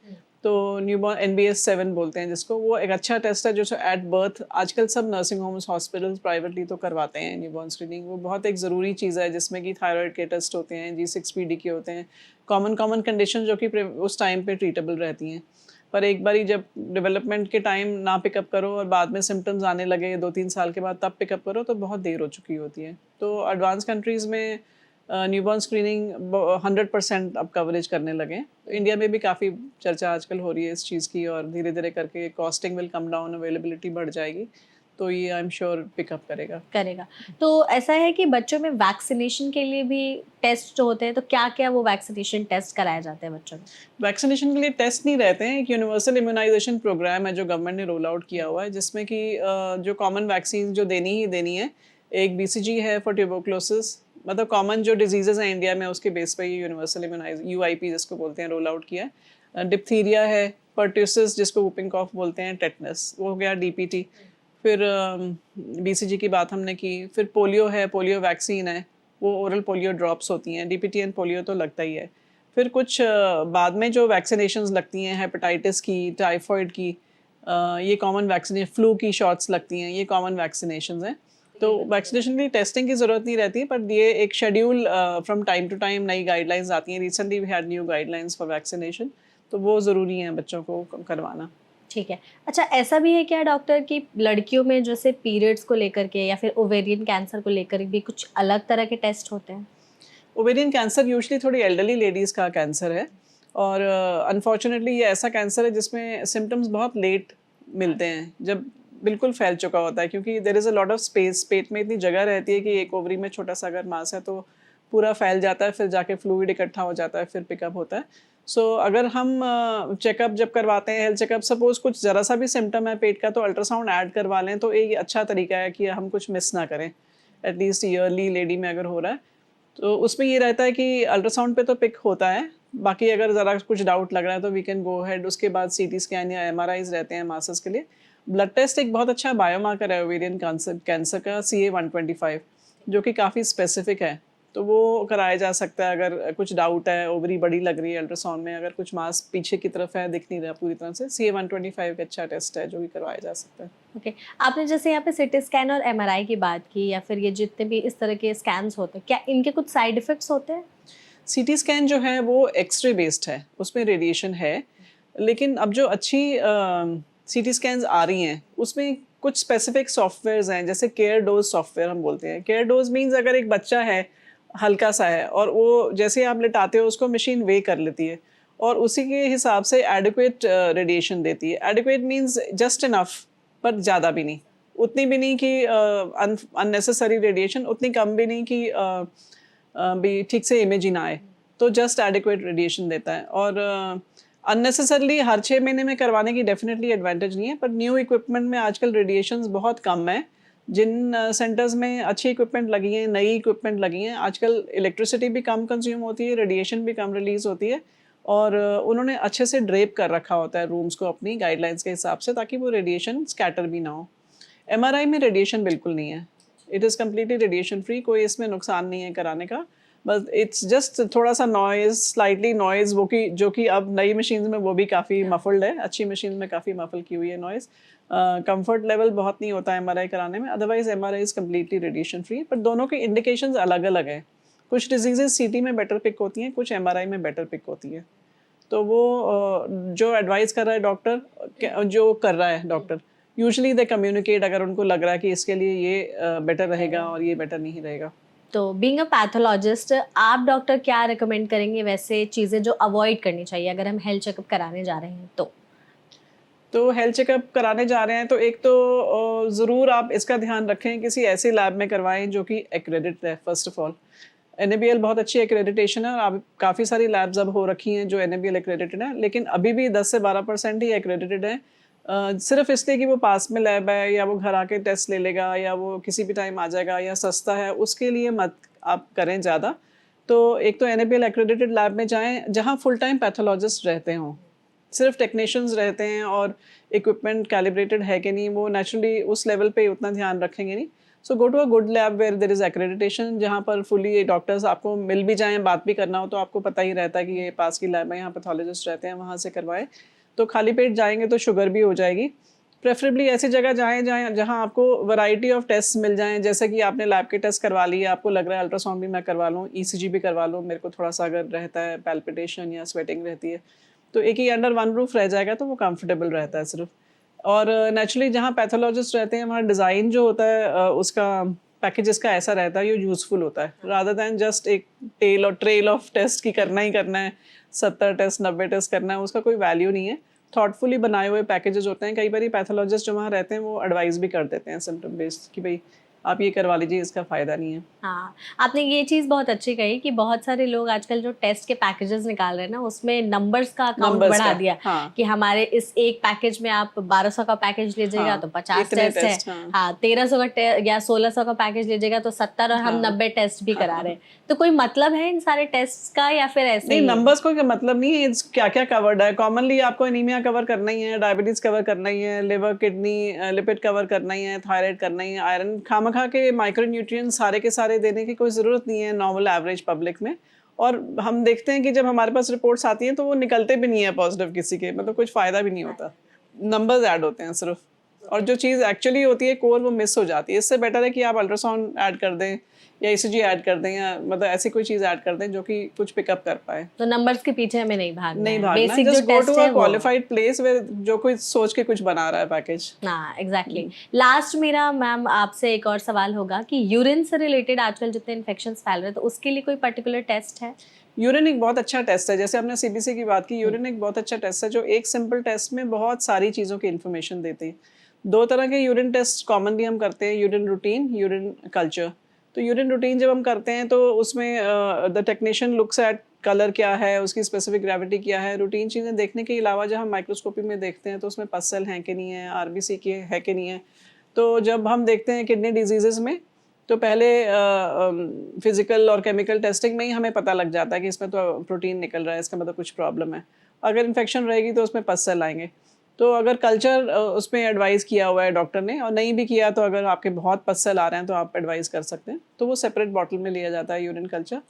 [SPEAKER 2] तो न्यूबॉर्न NBS 7 बोलते हैं जिसको, वो एक अच्छा टेस्ट है जो एट बर्थ आजकल सब नर्सिंग होम्स, हॉस्पिटल्स प्राइवेटली तो करवाते हैं न्यूबॉर्न स्क्रीनिंग। वो बहुत एक ज़रूरी चीज़ है जिसमें कि थायराइड के टेस्ट होते हैं, G6PD के होते हैं, कॉमन कंडीशन जो कि उस टाइम पे ट्रीटेबल रहती हैं। पर एक बारी जब डेवलपमेंट के टाइम ना पिकअप करो और बाद में सिम्टम्स आने लगे 2-3 साल के बाद, तब पिकअप करो तो बहुत देर हो चुकी होती है। तो एडवांस कंट्रीज़ में न्यूबॉर्न स्क्रीनिंग 100% अब कवरेज करने लगे। तो इंडिया में भी काफ़ी चर्चा आजकल हो रही है इस चीज़ की, और धीरे धीरे करके costing will come down, availability बढ़ जाएगी, तो ये आई एम श्योर पिकअप करेगा।
[SPEAKER 1] तो ऐसा है कि बच्चों में वैक्सीनेशन के लिए भी टेस्ट जो होते हैं, तो क्या क्या वो वैक्सीनेशन टेस्ट कराए जाते हैं बच्चों में?
[SPEAKER 2] वैक्सीनेशन के लिए टेस्ट नहीं रहते हैं, एक यूनिवर्सल इम्यूनाइजेशन प्रोग्राम है जो गवर्नमेंट ने रोल आउट किया हुआ है, जिसमें कि जो कॉमन वैक्सीन जो देनी ही देनी है, एक BCG है फॉर ट्यूबरक्लोसिस, मतलब कॉमन जो डिजीजेज हैं इंडिया में उसके बेस पर ये यूनिवर्सल इम्यूनाइज UIP जिसको बोलते हैं रोल आउट किया है। डिप्थीरिया है, पर्ट्यूसिस जिसको वुपिंग कॉफ बोलते हैं, टेटनस वो हो गया, DPT। फिर BCG की बात हमने की, फिर पोलियो है, पोलियो वैक्सीन है, वो ओरल पोलियो ड्रॉप्स होती हैं, DPT एंड पोलियो तो लगता ही है। फिर कुछ बाद में जो वैक्सीनेशंस लगती हैं, हेपेटाइटिस की, टाइफॉइड की, ये कॉमन वैक्सीनेशन, फ्लू की शॉट्स लगती हैं, ये कॉमन वैक्सीनेशंस हैं। तो वैक्सीनेशन की टेस्टिंग की ज़रूरत नहीं रहती, पर ये एक schedule from time to time नई गाइडलाइंस आती हैं। Recently we had new guidelines for vaccination, तो वो ज़रूरी है बच्चों को करवाना।
[SPEAKER 1] ठीक है। अच्छा, ऐसा भी है क्या डॉक्टर कि लड़कियों में जैसे पीरियड्स को लेकर के या फिर ओवेरियन कैंसर को लेकर भी कुछ अलग तरह के टेस्ट होते हैं?
[SPEAKER 2] ओवेरियन कैंसर यूजुअली थोड़ी एल्डरली लेडीज़ का कैंसर है, और अनफॉर्चुनेटली ये ऐसा कैंसर है जिसमें सिम्टम्स बहुत लेट मिलते हैं, जब बिल्कुल फैल चुका होता है, क्योंकि there is a lot of space, पेट में इतनी जगह रहती है कि एक ओवरी में छोटा सा अगर मास है तो पूरा फैल जाता है, फिर जाके फ्लूइड इकट्ठा हो जाता है, फिर पिकअप होता है। सो अगर हम चेकअप जब करवाते हैं, हेल्थ चेकअप, सपोज़ कुछ ज़रा सा भी सिम्टम है पेट का, तो अल्ट्रासाउंड ऐड करवा लें, तो एक अच्छा तरीका है कि हम कुछ मिस ना करें, एटलीस्ट ईयरली लेडी में अगर हो रहा है। तो उसमें ये रहता है कि अल्ट्रासाउंड पे तो पिक होता है, बाकी अगर ज़रा कुछ डाउट लग रहा है तो वी कैन गो अहेड, उसके बाद सीटी स्कैन या एमआरआईज़ रहते हैं मासेस के लिए। ब्लड टेस्ट एक बहुत अच्छा बायोमार्कर है ओवेरियन कैंसर का, CA-125, जो कि काफ़ी स्पेसिफिक है, तो वो कराया जा सकता है अगर कुछ डाउट है, ओवरी बड़ी लग रही है अल्ट्रासाउंड में, अगर कुछ मास पीछे की तरफ है, दिख नहीं रहा पूरी तरह से, CA-125 एक अच्छा टेस्ट है जो कि करवाया जा सकता है।
[SPEAKER 1] ओके। आपने जैसे यहाँ पे सिटी स्कैन और एमआरआई की बात की या फिर ये जितने भी इस तरह के स्कैन्स होते हैं, क्या इनके कुछ साइड इफ़ेक्ट्स होते हैं?
[SPEAKER 2] सीटी स्कैन जो है वो एक्सरे बेस्ड है, उसमें रेडिएशन है, लेकिन अब जो अच्छी सीटी स्कैन्स आ रही हैं उसमें कुछ स्पेसिफिक सॉफ्टवेयर्स हैं, जैसे केयर डोज सॉफ्टवेयर हम बोलते हैं। केयर डोज मीन्स अगर एक बच्चा है, हल्का सा है, और वो जैसे आप लिटाते हो उसको मशीन वे कर लेती है और उसी के हिसाब से एडिक्वेट रेडिएशन देती है। एडिक्वेट मीन्स जस्ट इनफ, पर ज़्यादा भी नहीं, उतनी भी नहीं कि अननेसेसरी रेडिएशन, उतनी कम भी नहीं कि भी ठीक से इमेज ही ना आए, तो जस्ट एडिक्वेट रेडिएशन देता है। और अननेसेसरली हर 6 महीने में करवाने की डेफिनेटली एडवांटेज नहीं है, पर न्यू इक्विपमेंट में आजकल रेडिएशंस बहुत कम है। जिन सेंटर्स में अच्छी इक्विपमेंट लगी हैं, नई इक्विपमेंट लगी हैं, आजकल इलेक्ट्रिसिटी भी कम कंज्यूम होती है, रेडिएशन भी कम रिलीज होती है, और उन्होंने अच्छे से ड्रेप कर रखा होता है रूम्स को अपनी गाइडलाइंस के हिसाब से, ताकि वो रेडिएशन स्कैटर भी ना हो। एमआरआई में रेडिएशन बिल्कुल नहीं है, it is completely radiation free, कोई इसमें नुकसान नहीं है कराने का, बस इट्स जस्ट थोड़ा सा नॉइज़, स्लाइटली नॉइज़, वो कि जो कि अब नई मशीन में वो भी काफ़ी मफल्ड है, अच्छी मशीन में काफ़ी मफल की हुई है नॉइज़। कंफर्ट लेवल बहुत नहीं होता है एमआरआई कराने में, otherwise MRI is completely radiation free, पर दोनों की इंडिकेशंस अलग अलग हैं। कुछ डिजीजेज सीटी में बेटर पिक होती हैं, कुछ एमआरआई में बेटर पिक होती है। तो वो जो एडवाइस कर रहा है डॉक्टर, जो कर रहा है डॉक्टर, यूजुअली दे कम्युनिकेट अगर उनको लग रहा है कि इसके लिए ये बेटर रहेगा और ये बेटर नहीं रहेगा।
[SPEAKER 1] तो बीइंग अ पैथोलॉजिस्ट, आप डॉक्टर क्या रिकमेंड करेंगे वैसे चीज़ें जो अवॉइड करनी चाहिए अगर हम हेल्थ चेकअप कराने जा रहे हैं तो?
[SPEAKER 2] तो हेल्थ चेकअप कराने जा रहे हैं तो एक तो ज़रूर आप इसका ध्यान रखें, किसी ऐसे लैब में करवाएं जो कि एक्रेडिट है। फर्स्ट ऑफ ऑल, NABL बहुत अच्छी एक्रेडिटेशन है, और अब काफ़ी सारी लैब्स अब हो रखी हैं जो NABL एक्रेडिटेड है, लेकिन अभी भी 10 से 12% ही एक्रेडिटेड है। सिर्फ इसलिए कि वो पास में लैब है, या वो घर आके टेस्ट ले लेगा, या वो किसी भी टाइम आ जाएगा, या सस्ता है, उसके लिए मत आप करें ज़्यादा। तो एक तो NABL एक्रेडिटेड लैब में जाएं जहाँ फुल टाइम पैथोलॉजिस्ट रहते हों, सिर्फ टेक्नीशियंस रहते हैं, और इक्विपमेंट कैलिब्रेटेड है कि नहीं, वो नेचुरली उस लेवल पे उतना ध्यान रखेंगे नहीं। So go to a good lab where there is accreditation, जहाँ पर फुली डॉक्टर्स आपको मिल भी जाएं, बात भी करना हो तो आपको पता ही रहता है कि ये पास की लैब है, यहाँ पैथोलॉजिस्ट रहते हैं, वहाँ से करवाएं। तो खाली पेट जाएंगे तो शुगर भी हो जाएगी। प्रेफरेबली ऐसी जगह जाएं जहाँ आपको वैरायटी ऑफ टेस्ट मिल जाएं, जैसे कि आपने लैब के टेस्ट करवा लिए, आपको लग रहा है अल्ट्रासाउंड भी मैं करवा लूँ, ECG भी करवा लूँ, मेरे को थोड़ा सा अगर रहता है पैल्पिटेशन या स्वेटिंग रहती है, तो एक ही अंडर वन रूफ रह जाएगा, तो वो कंफर्टेबल रहता है सिर्फ। और नेचुरली जहाँ पैथोलॉजिस्ट रहते हैं वहाँ डिज़ाइन जो होता है उसका पैकेजेस का ऐसा रहता है, ये यूज़फुल होता है, रादर दैन जस्ट एक टेल और ट्रेल ऑफ टेस्ट की करना ही करना है, 70 टेस्ट 90 टेस्ट करना है, उसका कोई वैल्यू नहीं है। थॉटफुली बनाए हुए पैकेजेस होते हैं। कई बार पैथोलॉजिस्ट जो वहाँ रहते हैं वो एडवाइस भी कर देते हैं सिम्टम बेस्ड कि भाई आप ये करवा लीजिए, इसका फ़ायदा नहीं है।
[SPEAKER 1] हाँ, आपने ये चीज़ बहुत अच्छी कही कि बहुत सारे लोग आजकल जो टेस्ट के पैकेजेस निकाल रहे हैं ना, उसमें नंबर्स का अकाउंट बढ़ा दिया।
[SPEAKER 2] हाँ।
[SPEAKER 1] कि हमारे इस एक पैकेज में आप 1200 का पैकेज लीजिएगा
[SPEAKER 2] हाँ,
[SPEAKER 1] तो 50
[SPEAKER 2] इतने
[SPEAKER 1] टेस्ट है।
[SPEAKER 2] हाँ।
[SPEAKER 1] हाँ, 1300 का या 1600 का पैकेज लीजिएगा तो 70, और हम 90 टेस्ट भी करा रहे हैं। तो कोई मतलब है इन सारे टेस्ट का या फिर ऐसे
[SPEAKER 2] नहीं,
[SPEAKER 1] ही?
[SPEAKER 2] नंबर्स को मतलब नहीं है, क्या क्या कवर्ड है। कॉमनली आपको एनीमिया कवर करना ही है, डायबिटीज कवर करना ही है, लिवर किडनी लिपिड कवर करना ही है, थायराइड करना ही है, आयरन खामखा के माइक्रोन्यूट्रिएंट्स सारे के सारे देने की कोई ज़रूरत नहीं है नॉर्मल एवरेज पब्लिक में। और हम देखते हैं कि जब हमारे पास रिपोर्ट्स आती हैं तो वो निकलते भी नहीं है पॉजिटिव किसी के, मतलब कुछ फ़ायदा भी नहीं होता, नंबर्स ऐड होते हैं सिर्फ। और जो चीज़ एक्चुअली होती है कोर वो मिस हो जाती है। इससे बेटर है कि आप अल्ट्रासाउंड ऐड कर दें या ईसीजी ऐड कर दें या मतलब ऐसी कोई चीज़ ऐड कर दें जो कि कुछ पिकअप कर पाए।
[SPEAKER 1] तो नंबर्स के पीछे हमें नहीं भागना
[SPEAKER 2] नहीं
[SPEAKER 1] है,
[SPEAKER 2] भागना,
[SPEAKER 1] बेसिक जो
[SPEAKER 2] जस्ट गो
[SPEAKER 1] टेस्ट
[SPEAKER 2] टू
[SPEAKER 1] है
[SPEAKER 2] अ क्वालिफाइड प्लेस वे जो कोई सोच के कुछ बना रहा है पैकेज।
[SPEAKER 1] हाँ एग्जैक्टली। लास्ट मेरा मैम आपसे एक और सवाल होगा कि यूरिन से रिलेटेड आजकल जितने इन्फेक्शंस फैल रहे हैं तो उसके लिए कोई पर्टिकुलर टेस्ट है?
[SPEAKER 2] यूरिन एक बहुत अच्छा टेस्ट है, जैसे आपने सीबीसी की बात की, यूरिन एक बहुत अच्छा टेस्ट है जो एक सिंपल टेस्ट में बहुत सारी चीज़ों की इन्फॉर्मेशन देती है। 2 तरह के यूरिन टेस्ट कॉमनली हम करते हैं, यूरिन रूटीन, यूरिन कल्चर। तो यूरिन रूटीन जब हम करते हैं तो उसमें the technician looks at colour क्या है, उसकी स्पेसिफिक ग्रेविटी क्या है। रूटीन चीज़ें देखने के अलावा जब हम माइक्रोस्कोपी में देखते हैं तो उसमें पस सेल हैं कि नहीं है, आरबीसी की है कि नहीं है। तो जब हम देखते हैं किडनी डिजीज़ेज़ में तो पहले फिजिकल और केमिकल टेस्टिंग में ही हमें पता लग जाता है कि इसमें तो प्रोटीन निकल रहा है, इसका मतलब कुछ प्रॉब्लम है। अगर इन्फेक्शन रहेगी तो उसमें पस सेल आएंगे। तो अगर कल्चर उसमें एडवाइस किया हुआ है डॉक्टर ने और नहीं भी किया तो अगर आपके बहुत पस सेल आ रहे हैं तो आप एडवाइस कर सकते हैं, तो वो सेपरेट बॉटल में लिया जाता है यूरिन कल्चर।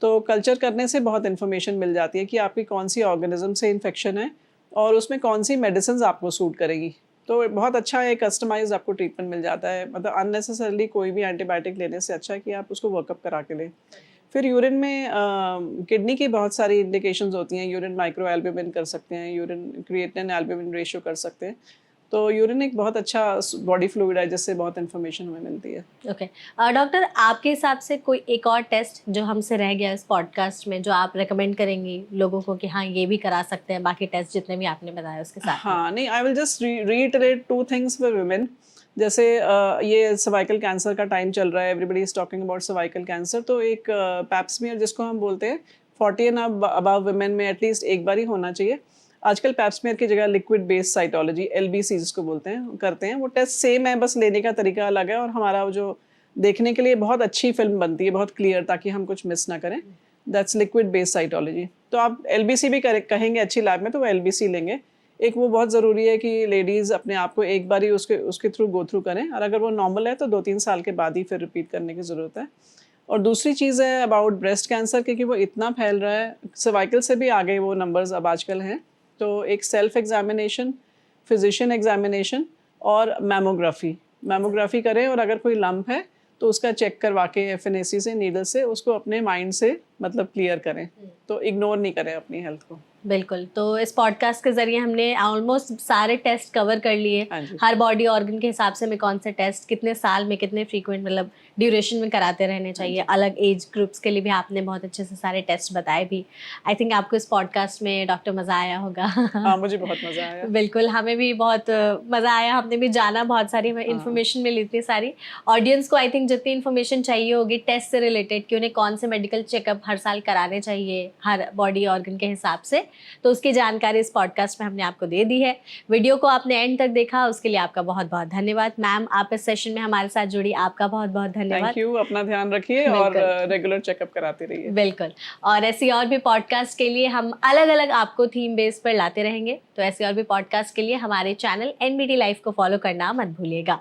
[SPEAKER 2] तो कल्चर करने से बहुत इन्फॉर्मेशन मिल जाती है कि आपकी कौन सी ऑर्गेनिज्म से इन्फेक्शन है और उसमें कौन सी मेडिसिन आपको सूट करेगी। तो बहुत अच्छा है, कस्टमाइज आपको ट्रीटमेंट मिल जाता है। मतलब अननेसेसरली कोई भी एंटीबायोटिक लेने से अच्छा है कि आप उसको वर्कअप करा के लें। फिर यूरिन में किडनी की बहुत सारी इंडिकेशंस होती हैं। यूरिन माइक्रो एल्ब्यूमिन कर सकते हैं, यूरिन क्रिएटिनिन एल्ब्यूमिन रेशियो कर सकते हैं। तो यूरिन एक बहुत अच्छा बॉडी फ्लूइड है जिससे बहुत इन्फॉर्मेशन हमें मिलती है।
[SPEAKER 1] ओके डॉक्टर, आपके हिसाब से कोई एक और टेस्ट जो हमसे रह गया इस पॉडकास्ट में जो आप रेकमेंड करेंगी लोगों को कि हाँ ये भी करा सकते हैं बाकी टेस्ट जितने भी आपने बताया उसके साथ में?
[SPEAKER 2] हाँ नहीं, I will just reiterate 2 things for women. जैसे ये सर्वाइकल कैंसर का टाइम चल रहा है, everybody is talking about cervical cancer. तो एक पैप्समियर जिसको हम बोलते हैं 40 एंड अबव वुमेन में एटलीस्ट एक बार ही होना चाहिए। आजकल पैप्समियर की जगह लिक्विड बेस्ड साइटोलॉजी एलबीसी जिसको बोलते हैं करते हैं। वो टेस्ट सेम है, बस लेने का तरीका अलग है और हमारा वो जो देखने के लिए बहुत अच्छी फिल्म बनती है, बहुत क्लियर, ताकि हम कुछ मिस ना करें। That's liquid based cytology. तो आप एलबीसी भी कहेंगे अच्छी लैब में तो वो एलबीसी लेंगे। एक वो बहुत ज़रूरी है कि लेडीज़ अपने आप को एक बार ही उसके थ्रू गो थ्रू करें और अगर वो नॉर्मल है तो 2-3 साल के बाद ही फिर रिपीट करने की ज़रूरत है। और दूसरी चीज़ है अबाउट ब्रेस्ट कैंसर, क्योंकि वो इतना फैल रहा है, सर्वाइकल से भी आगे वो नंबर्स अब आजकल हैं। तो एक सेल्फ एग्जामिनेशन, फिजिशियन एग्जामिनेशन और मैमोग्राफी करें और अगर कोई लंप है तो उसका चेक करवा के एफएनएसी से, नीडल से उसको अपने माइंड से मतलब क्लियर करें। तो इग्नोर नहीं करें अपनी हेल्थ को।
[SPEAKER 1] बिल्कुल। तो इस पॉडकास्ट के जरिए हमने ऑलमोस्ट सारे टेस्ट कवर कर लिए। हर बॉडी ऑर्गन के हिसाब से हमें कौन से टेस्ट कितने साल में कितने फ्रीक्वेंट मतलब ड्यूरेशन में कराते रहने चाहिए, अलग एज ग्रुप्स के लिए भी आपने बहुत अच्छे से सारे टेस्ट बताए भी। आई थिंक आपको इस पॉडकास्ट में डॉक्टर मज़ा आया होगा।
[SPEAKER 2] हाँ मुझे बहुत मज़ा आया।
[SPEAKER 1] बिल्कुल, हमें भी बहुत मज़ा आया, हमने भी जाना, बहुत सारी इन्फॉर्मेशन मिली, इतनी सारी। ऑडियंस को आई थिंक जितनी इन्फॉर्मेशन चाहिए होगी टेस्ट से रिलेटेड कि उन्हें कौन से मेडिकल चेकअप हर साल कराने चाहिए हर बॉडी ऑर्गन के हिसाब से, तो उसकी जानकारी इस पॉडकास्ट में हमने आपको दे दी है। वीडियो को आपने एंड तक देखा उसके लिए आपका बहुत बहुत धन्यवाद। मैम आप इस सेशन में हमारे साथ जुड़ी, आपका बहुत बहुत धन्यवाद।
[SPEAKER 2] Thank you. अपना ध्यान रखिए और रेगुलर चेकअप कराते रहिए।
[SPEAKER 1] बिल्कुल। और ऐसी और भी पॉडकास्ट के लिए हम अलग अलग आपको थीम बेस पर लाते रहेंगे। तो ऐसी और भी पॉडकास्ट के लिए हमारे चैनल NBT लाइफ को फॉलो करना मत भूलिएगा।